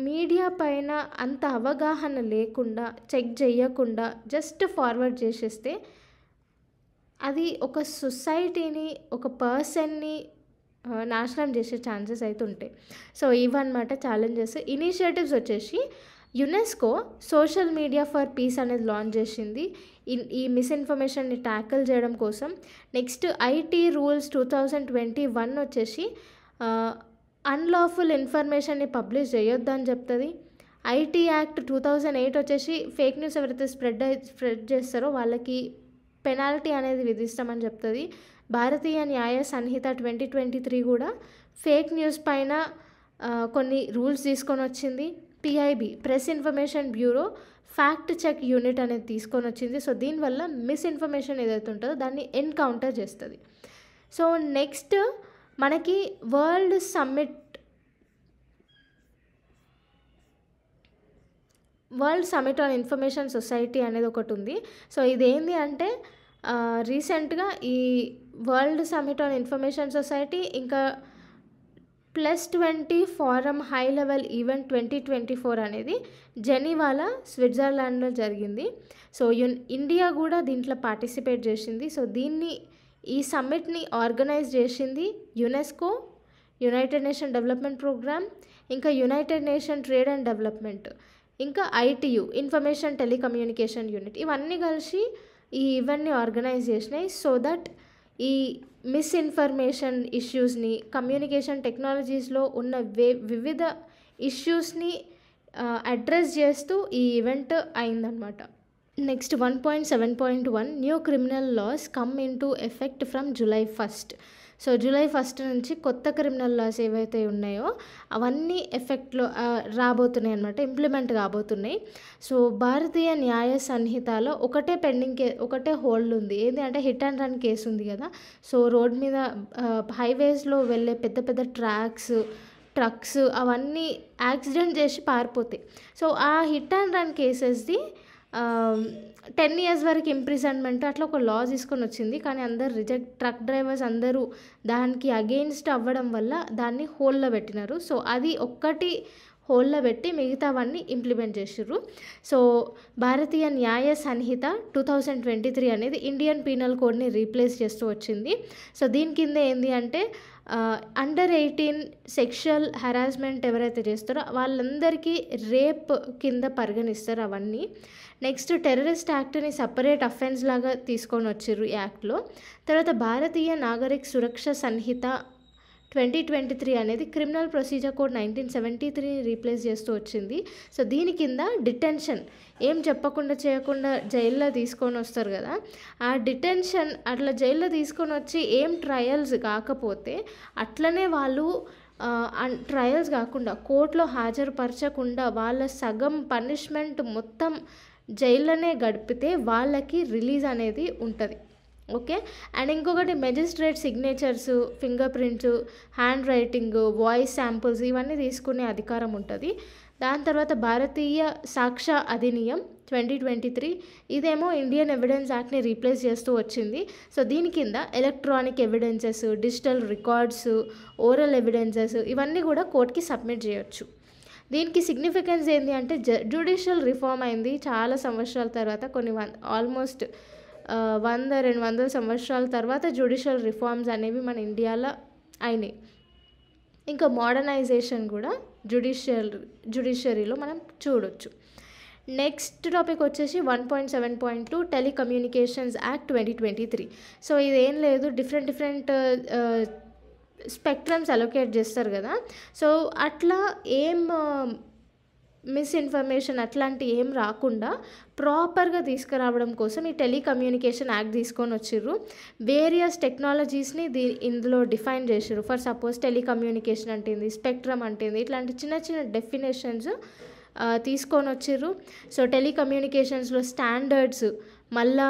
మీడియా పైన అంత అవగాహన లేకుండా చెక్ చేయకుండా జస్ట్ ఫార్వర్డ్ చేసేస్తే అది ఒక సొసైటీని, ఒక పర్సన్ని నాశనం చేసే ఛాన్సెస్ అయితే ఉంటాయి. సో ఇవన్నమాట ఛాలెంజెస్. ఇనిషియేటివ్స్ వచ్చేసి UNESCO social media for piece అనేది లాంచ్ చేసింది ఈ మిస్ఇన్ఫర్మేషన్ని ట్యాకిల్ చేయడం కోసం. నెక్స్ట్ ఐటీ రూల్స్ 2021 వచ్చేసి అన్లాఫుల్ ఇన్ఫర్మేషన్ని పబ్లిష్ చేయొద్దని చెప్తుంది. ఐటీ యాక్ట్ 2008 వచ్చేసి ఫేక్ న్యూస్ ఎవరైతే స్ప్రెడ్ చేస్తారో వాళ్ళకి పెనాల్టీ అనేది విధిస్తామని చెప్తుంది. భారతీయ న్యాయ సంహిత 2023 కూడా ఫేక్ న్యూస్ పైన కొన్ని రూల్స్ తీసుకొని వచ్చింది. PIB press information bureau fact check unit అనేది తీసుకొని వచ్చింది. సో దీనివల్ల మిస్ఇన్ఫర్మేషన్ ఏదైతే ఉంటుందో దాన్ని ఎన్కౌంటర్ చేస్తుంది. సో నెక్స్ట్ మనకి world summit world summit on information society అనేది ఒకటి ఉంది. సో ఇదేంటి అంటే రీసెంట్గా ఈ world summit on information society ఇంకా +20 ఫారం హై లెవెల్ ఈవెంట్ 2024 అనేది జెనీవాలో స్విట్జర్లాండ్లో జరిగింది. సో ఇండియా కూడా దీంట్లో పార్టిసిపేట్ చేసింది. సో ఈ సమ్మిట్ని ఆర్గనైజ్ చేసింది UNESCO, United Nation Development Programme, ఇంకా United Nation Trade and Development, ఇంకా ITU ఇన్ఫర్మేషన్ టెలికమ్యూనికేషన్ యూనిట్, ఇవన్నీ కలిసి ఈ ఈవెంట్ని ఆర్గనైజ్ చేసినాయి. సో దట్ ఈ మిస్ఇన్ఫర్మేషన్ ఇష్యూస్ని, కమ్యూనికేషన్ టెక్నాలజీస్లో ఉన్న వివిధ ఇష్యూస్ని అడ్రస్ చేస్తూ ఈ ఈవెంట్ అయిందనమాట. Next 1.7.1 new criminal laws come into effect from July 1st. So July 1st నుంచి కొత్త క్రిమినల్ లాస్ ఏవైతే ఉన్నాయో అవన్నీ ఎఫెక్ట్లో రాబోతున్నాయి అనమాట, ఇంప్లిమెంట్ కాబోతున్నాయి. సో భారతీయ న్యాయ సంహితలో ఒకటే హోల్డ్ ఉంది. ఏంటి అంటే హిట్ అండ్ రన్ కేసు ఉంది కదా. సో రోడ్ మీద హైవేస్లో వెళ్ళే పెద్ద పెద్ద ట్రక్స్ అవన్నీ యాక్సిడెంట్ చేసి పారిపోతాయి. సో ఆ హిట్ అండ్ రన్ కేసెస్ది 10 years వరకు ఇంప్రిజన్మెంట్ అట్లా ఒక లా తీసుకొని వచ్చింది. కానీ అందరు ట్రక్ డ్రైవర్స్ అందరూ దానికి అగెయిన్స్ట్ అవ్వడం వల్ల దాన్ని హోల్లో పెట్టినారు. సో అది ఒక్కటి హోల్లో పెట్టి మిగతావన్నీ ఇంప్లిమెంట్ చేసిర్రు. సో భారతీయ న్యాయ సంహిత 2023 అనేది ఇండియన్ పీనల్ కోడ్ని రీప్లేస్ చేస్తూ వచ్చింది. సో దీని కింద ఏంది అంటే అండర్ 18 సెక్షువల్ హెరాస్మెంట్ ఎవరైతే చేస్తారో వాళ్ళందరికీ రేప్ కింద పరిగణిస్తారు అవన్నీ. నెక్స్ట్ టెర్రరిస్ట్ యాక్ట్ని సపరేట్ అఫెన్స్ లాగా తీసుకొని వచ్చిర్రు ఈ యాక్ట్లో. తర్వాత భారతీయ నాగరిక సురక్ష సంహిత 2023 అనేది క్రిమినల్ ప్రొసీజర్ కోడ్ 1973ని రీప్లేస్ చేస్తూ వచ్చింది. సో దీని కింద డిటెన్షన్ ఏం చెప్పకుండా చేయకుండా జైల్లో తీసుకొని వస్తారు కదా, ఆ డిటెన్షన్ అట్లా జైల్లో తీసుకొని వచ్చి ఏం ట్రయల్స్ కాకపోతే అట్లనే వాళ్ళు ట్రయల్స్ కాకుండా కోర్టులో హాజరుపరచకుండా వాళ్ళ సగం పనిష్మెంట్ మొత్తం జైల్లోనే గడిపితే వాళ్ళకి రిలీజ్ అనేది ఉంటుంది. ఓకే. అండ్ ఇంకొకటి magistrate signatures, finger prints, hand writing, voice samples ఇవన్నీ తీసుకునే అధికారం ఉంటుంది. దాని తర్వాత భారతీయ సాక్ష్య అధినియం 2023 ఇదేమో ఇండియన్ ఎవిడెన్స్ యాక్ట్ని రీప్లేస్ చేస్తూ వచ్చింది. సో దీని కింద electronic evidences, digital records, oral evidences ఇవన్నీ కూడా కోర్టుకి సబ్మిట్ చేయొచ్చు. దీనికి సిగ్నిఫికెన్స్ ఏంటి అంటే జ్యుడిషియల్ రిఫార్మ్ అయింది చాలా సంవత్సరాల తర్వాత, ఆల్మోస్ట్ 100-200 సంవత్సరాల తర్వాత జ్యుడిషియల్ రిఫార్మ్స్ అనేవి మన ఇండియాలో అయినాయి. ఇంకా మోడర్నైజేషన్ కూడా జ్యుడిషియరీలో మనం చూడొచ్చు. నెక్స్ట్ టాపిక్ వచ్చేసి 1.7.2 టెలికమ్యూనికేషన్స్ యాక్ట్ 2023. సో ఇదేం లేదు, డిఫరెంట్ స్పెక్ట్రమ్స్ అలొకేట్ చేస్తారు కదా. సో అట్లా ఏం మిస్ఇన్ఫర్మేషన్ అట్లాంటి ఏం రాకుండా ప్రాపర్గా తీసుకురావడం కోసం ఈ టెలికమ్యూనికేషన్ యాక్ట్ తీసుకొని వచ్చిర్రు. వేరియస్ టెక్నాలజీస్ని ఇందులో డిఫైన్ చేసిర్రు. ఫర్ సపోజ్ టెలికమ్యూనికేషన్ అంటేంది, స్పెక్ట్రమ్ అంటేంది, ఇట్లాంటి చిన్న డెఫినేషన్స్ తీసుకొని వచ్చిర్రు. సో టెలికమ్యూనికేషన్స్లో స్టాండర్డ్స్, మళ్ళా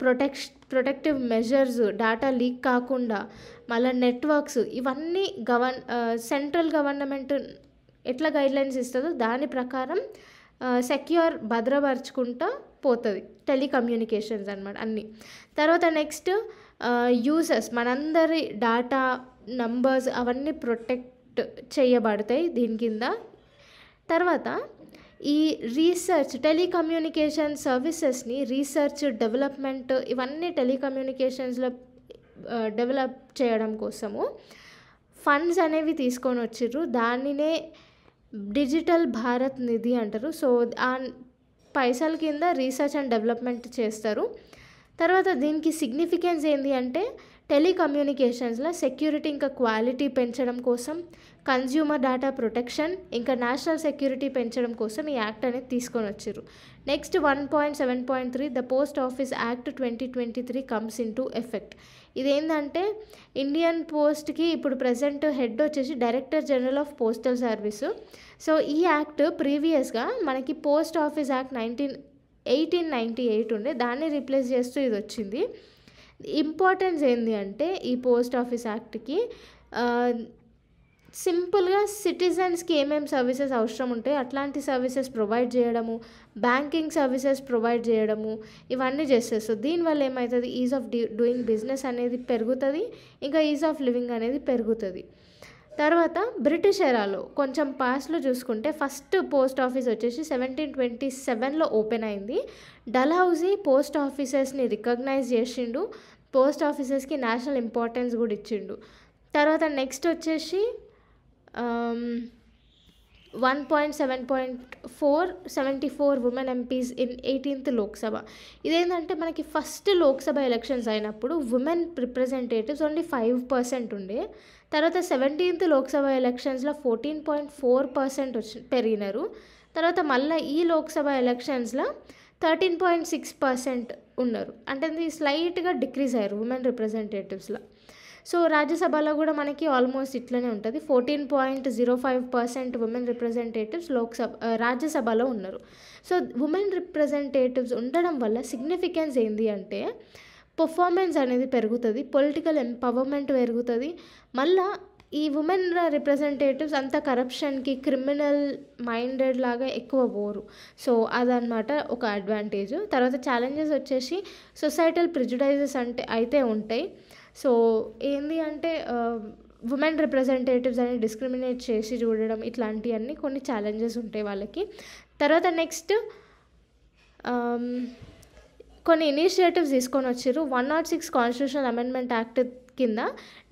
ప్రొటెక్టివ్ మెజర్స్, డేటా లీక్ కాకుండా, మళ్ళీ నెట్వర్క్స్ ఇవన్నీ సెంట్రల్ గవర్నమెంట్ ఎట్లా గైడ్లైన్స్ ఇస్తుందో దాని ప్రకారం సెక్యూర్ భద్రపరచుకుంటూ పోతుంది టెలికమ్యూనికేషన్స్ అనమాట అన్నీ. తర్వాత నెక్స్ట్ యూజర్స్ మనందరి డేటా నంబర్స్ అవన్నీ ప్రొటెక్ట్ చేయబడతాయి దీని కింద. తర్వాత ఈ రీసెర్చ్ టెలికమ్యూనికేషన్ సర్వీసెస్ని రీసెర్చ్ డెవలప్మెంట్ ఇవన్నీ టెలికమ్యూనికేషన్స్లో డెవలప్ చేయడం కోసము ఫండ్స్ అనేవి తీసుకొని వచ్చిర్రు. దానినే డిజిటల్ భారత్ నిధి అంటారు. సో ఆ పైసల కింద రీసెర్చ్ అండ్ డెవలప్మెంట్ చేస్తారు. తర్వాత దీనికి సిగ్నిఫికెన్స్ ఏంటి అంటే టెలికమ్యూనికేషన్స్లో సెక్యూరిటీ ఇంకా క్వాలిటీ పెంచడం కోసం, కన్జ్యూమర్ డేటా ప్రొటెక్షన్ ఇంకా నేషనల్ సెక్యూరిటీ పెంచడం కోసం ఈ యాక్ట్ అనేది తీసుకొని వచ్చారు. Next 1.7.3 the post office act 2023 comes in to effect. ఇదేంటంటే ఇండియన్ పోస్ట్కి ఇప్పుడు ప్రజెంట్ హెడ్ వచ్చేసి director general of postal service. So ఈ యాక్ట్ ప్రీవియస్గా మనకి పోస్ట్ ఆఫీస్ యాక్ట్ 1898 ఉండే, దాన్ని రీప్లేస్ చేస్తూ ఇది వచ్చింది. ఇంపార్టెన్స్ ఏంటి అంటే ఈ పోస్ట్ ఆఫీస్ యాక్ట్కి సింపుల్గా సిటిజన్స్కి ఏమేమి సర్వీసెస్ అవసరం ఉంటాయి అట్లాంటి సర్వీసెస్ ప్రొవైడ్ చేయడము, బ్యాంకింగ్ సర్వీసెస్ ప్రొవైడ్ చేయడము, ఇవన్నీ చేస్తారు. సో దీనివల్ల ఏమవుతుంది, ఈజ్ ఆఫ్ డూయింగ్ బిజినెస్ అనేది పెరుగుతుంది, ఇంకా ఈజ్ ఆఫ్ లివింగ్ అనేది పెరుగుతుంది. తర్వాత బ్రిటిష్ ఎరాలో కొంచెం పాస్ట్లో చూసుకుంటే ఫస్ట్ పోస్ట్ ఆఫీస్ వచ్చేసి 1727లో ఓపెన్ అయింది. డల్హౌజీ పోస్ట్ ఆఫీసెస్ని రికగ్నైజ్ చేసిండు, పోస్ట్ ఆఫీసెస్కి నేషనల్ ఇంపార్టెన్స్ కూడా ఇచ్చిండు. తర్వాత నెక్స్ట్ వచ్చేసి 1.7.474 women MPs in 18th Lok Sabha. ఇదేంటంటే మనకి ఫస్ట్ లోక్సభ ఎలక్షన్స్ అయినప్పుడు ఉమెన్ రిప్రజెంటేటివ్స్ ఓన్లీ 5% ఉండే. తర్వాత 17th లోక్సభ ఎలక్షన్స్లో 14.4% పెరిగినారు. తర్వాత మళ్ళీ ఈ లోక్సభ ఎలక్షన్స్లో 13.6% ఉన్నారు. అంటే ఇది స్లైట్గా డిక్రీజ్ అయ్యారు ఉమెన్ రిప్రజెంటేటివ్స్లో. సో రాజ్యసభలో కూడా మనకి ఆల్మోస్ట్ ఇట్లనే ఉంటుంది, 14.05% ఉమెన్ రిప్రజెంటేటివ్స్ రాజ్యసభలో ఉన్నారు. సో ఉమెన్ రిప్రజెంటేటివ్స్ ఉండడం వల్ల సిగ్నిఫికెన్స్ ఏంటి అంటే పర్ఫార్మెన్స్ అనేది పెరుగుతుంది, పొలిటికల్ ఎంపవర్మెంట్ పెరుగుతుంది. మళ్ళీ ఈ ఉమెన్ రిప్రజెంటేటివ్స్ అంత కరప్షన్కి, క్రిమినల్ మైండెడ్ లాగా ఎక్కువ పోరు. సో అదనమాట ఒక అడ్వాంటేజ్. తర్వాత ఛాలెంజెస్ వచ్చేసి సొసైటల్ ప్రిజుడైజెస్ అయితే ఉంటాయి. సో ఏంది అంటే ఉమెన్ రిప్రజెంటేటివ్స్ అని డిస్క్రిమినేట్ చేసి చూడడం, ఇట్లాంటివన్నీ కొన్ని ఛాలెంజెస్ ఉంటాయి వాళ్ళకి. తర్వాత నెక్స్ట్ కొన్ని ఇనిషియేటివ్స్ తీసుకొని వచ్చారు. 106 కాన్స్టిట్యూషనల్ అమెండ్మెంట్ యాక్ట్ కింద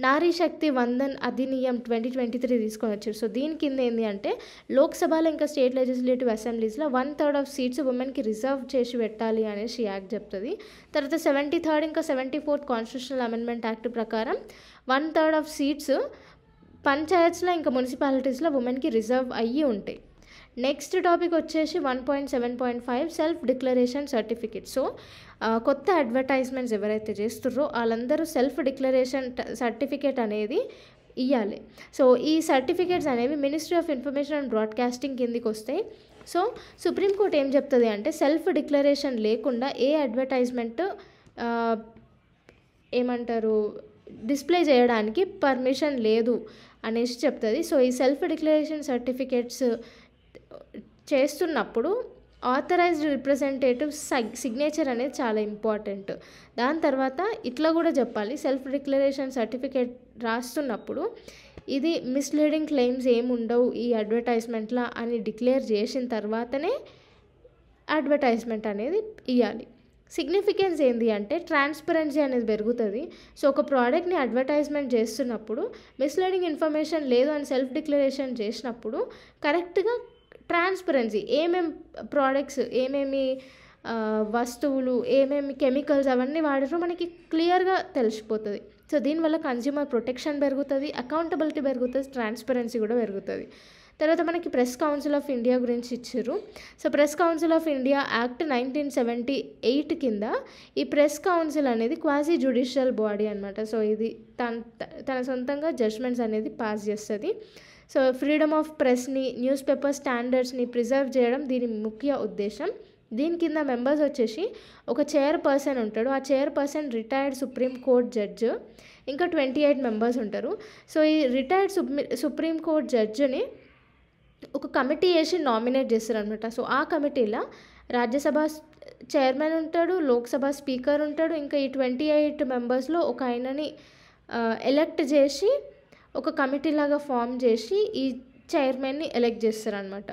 నారీ శక్తి వందన్ అధినియం 2023 తీసుకొని వచ్చారు. సో దీని కింద ఏంటి అంటే లోక్సభలో ఇంకా స్టేట్ లెజిస్లేటివ్ అసెంబ్లీస్లో 1/3 ఆఫ్ సీట్స్ ఉమెన్కి రిజర్వ్ చేసి పెట్టాలి అనేసి యాక్ట్ చెప్తుంది. తర్వాత 73rd ఇంకా 74th కాన్స్టిట్యూషనల్ అమెండ్మెంట్ యాక్ట్ ప్రకారం 1/3 ఆఫ్ సీట్స్ పంచాయత్స్లో ఇంకా మున్సిపాలిటీస్లో ఉమెన్కి రిజర్వ్ అయ్యి ఉంటాయి. నెక్స్ట్ టాపిక్ వచ్చేసి 1.7.5 సెల్ఫ్ డిక్లరేషన్ సర్టిఫికేట్. సో కొత్త అడ్వర్టైజ్మెంట్స్ ఎవరైతే చేస్తున్నారో వాళ్ళందరూ సెల్ఫ్ డిక్లరేషన్ సర్టిఫికేట్ అనేది ఇవ్వాలి. సో ఈ సర్టిఫికేట్స్ అనేవి ministry of information and broadcasting కిందికి వస్తాయి. సో సుప్రీంకోర్టు ఏం చెప్తుంది అంటే సెల్ఫ్ డిక్లరేషన్ లేకుండా ఏ అడ్వర్టైజ్మెంట్ ఏమంటారు డిస్ప్లే చేయడానికి పర్మిషన్ లేదు అనేసి చెప్తుంది. సో ఈ సెల్ఫ్ డిక్లరేషన్ సర్టిఫికేట్స్ చేస్తున్నప్పుడు ఆథరైజ్డ్ రిప్రజెంటేటివ్ సిగ్నేచర్ అనేది చాలా ఇంపార్టెంట్. దాని తర్వాత ఇట్లా కూడా చెప్పాలి, సెల్ఫ్ డిక్లరేషన్ సర్టిఫికేట్ రాస్తున్నప్పుడు ఇది మిస్లీడింగ్ క్లెయిమ్స్ ఏమి ఉండవు ఈ అడ్వర్టైజ్మెంట్లో అని డిక్లేర్ చేసిన తర్వాతనే అడ్వర్టైజ్మెంట్ అనేది ఇవ్వాలి. సిగ్నిఫికెన్స్ ఏంటి అంటే ట్రాన్స్పరెన్సీ అనేది పెరుగుతుంది. సో ఒక ప్రోడక్ట్ని అడ్వర్టైజ్మెంట్ చేస్తున్నప్పుడు మిస్లీడింగ్ ఇన్ఫర్మేషన్ లేదు అని సెల్ఫ్ డిక్లరేషన్ చేసినప్పుడు కరెక్ట్గా ట్రాన్స్పరెన్సీ ఏమేమి ప్రోడక్ట్స్, ఏమేమి వస్తువులు, ఏమేమి కెమికల్స్ అవన్నీ వాడారో మనకి క్లియర్గా తెలిసిపోతుంది. సో దీనివల్ల కన్జ్యూమర్ ప్రొటెక్షన్ పెరుగుతుంది, అకౌంటబిలిటీ పెరుగుతుంది, ట్రాన్స్పరెన్సీ కూడా పెరుగుతుంది. తర్వాత మనకి ప్రెస్ కౌన్సిల్ ఆఫ్ ఇండియా గురించి ఇచ్చారు. So Press Council of India Act 1978 కింద ఈ ప్రెస్ కౌన్సిల్ అనేది క్వాజీ జ్యుడిషియల్ బాడీ అనమాట. సో ఇది తన సొంతంగా జడ్జ్మెంట్స్ అనేది పాస్ చేస్తుంది. సో ఫ్రీడమ్ ఆఫ్ ప్రెస్ని, న్యూస్ పేపర్ స్టాండర్డ్స్ని ప్రిజర్వ్ చేయడం దీని ముఖ్య ఉద్దేశం. దీని కింద మెంబర్స్ వచ్చేసి ఒక చైర్పర్సన్ ఉంటాడు, ఆ chairperson retired supreme court judge, ఇంకా 28 మెంబర్స్ ఉంటారు. సో ఈ రిటైర్డ్ సుప్రీం కోర్ట్ జడ్జిని ఒక కమిటీ వేసి నామినేట్ చేస్తారు అనమాట. సో ఆ కమిటీలో రాజ్యసభ చైర్మన్ ఉంటాడు, లోక్సభ స్పీకర్ ఉంటాడు, ఇంకా ఈ 28 మెంబర్స్లో ఒక ఆయనని ఎలెక్ట్ చేసి ఒక కమిటీ లాగా ఫామ్ చేసి ఈ చైర్మన్ని ఎలెక్ట్ చేస్తారనమాట.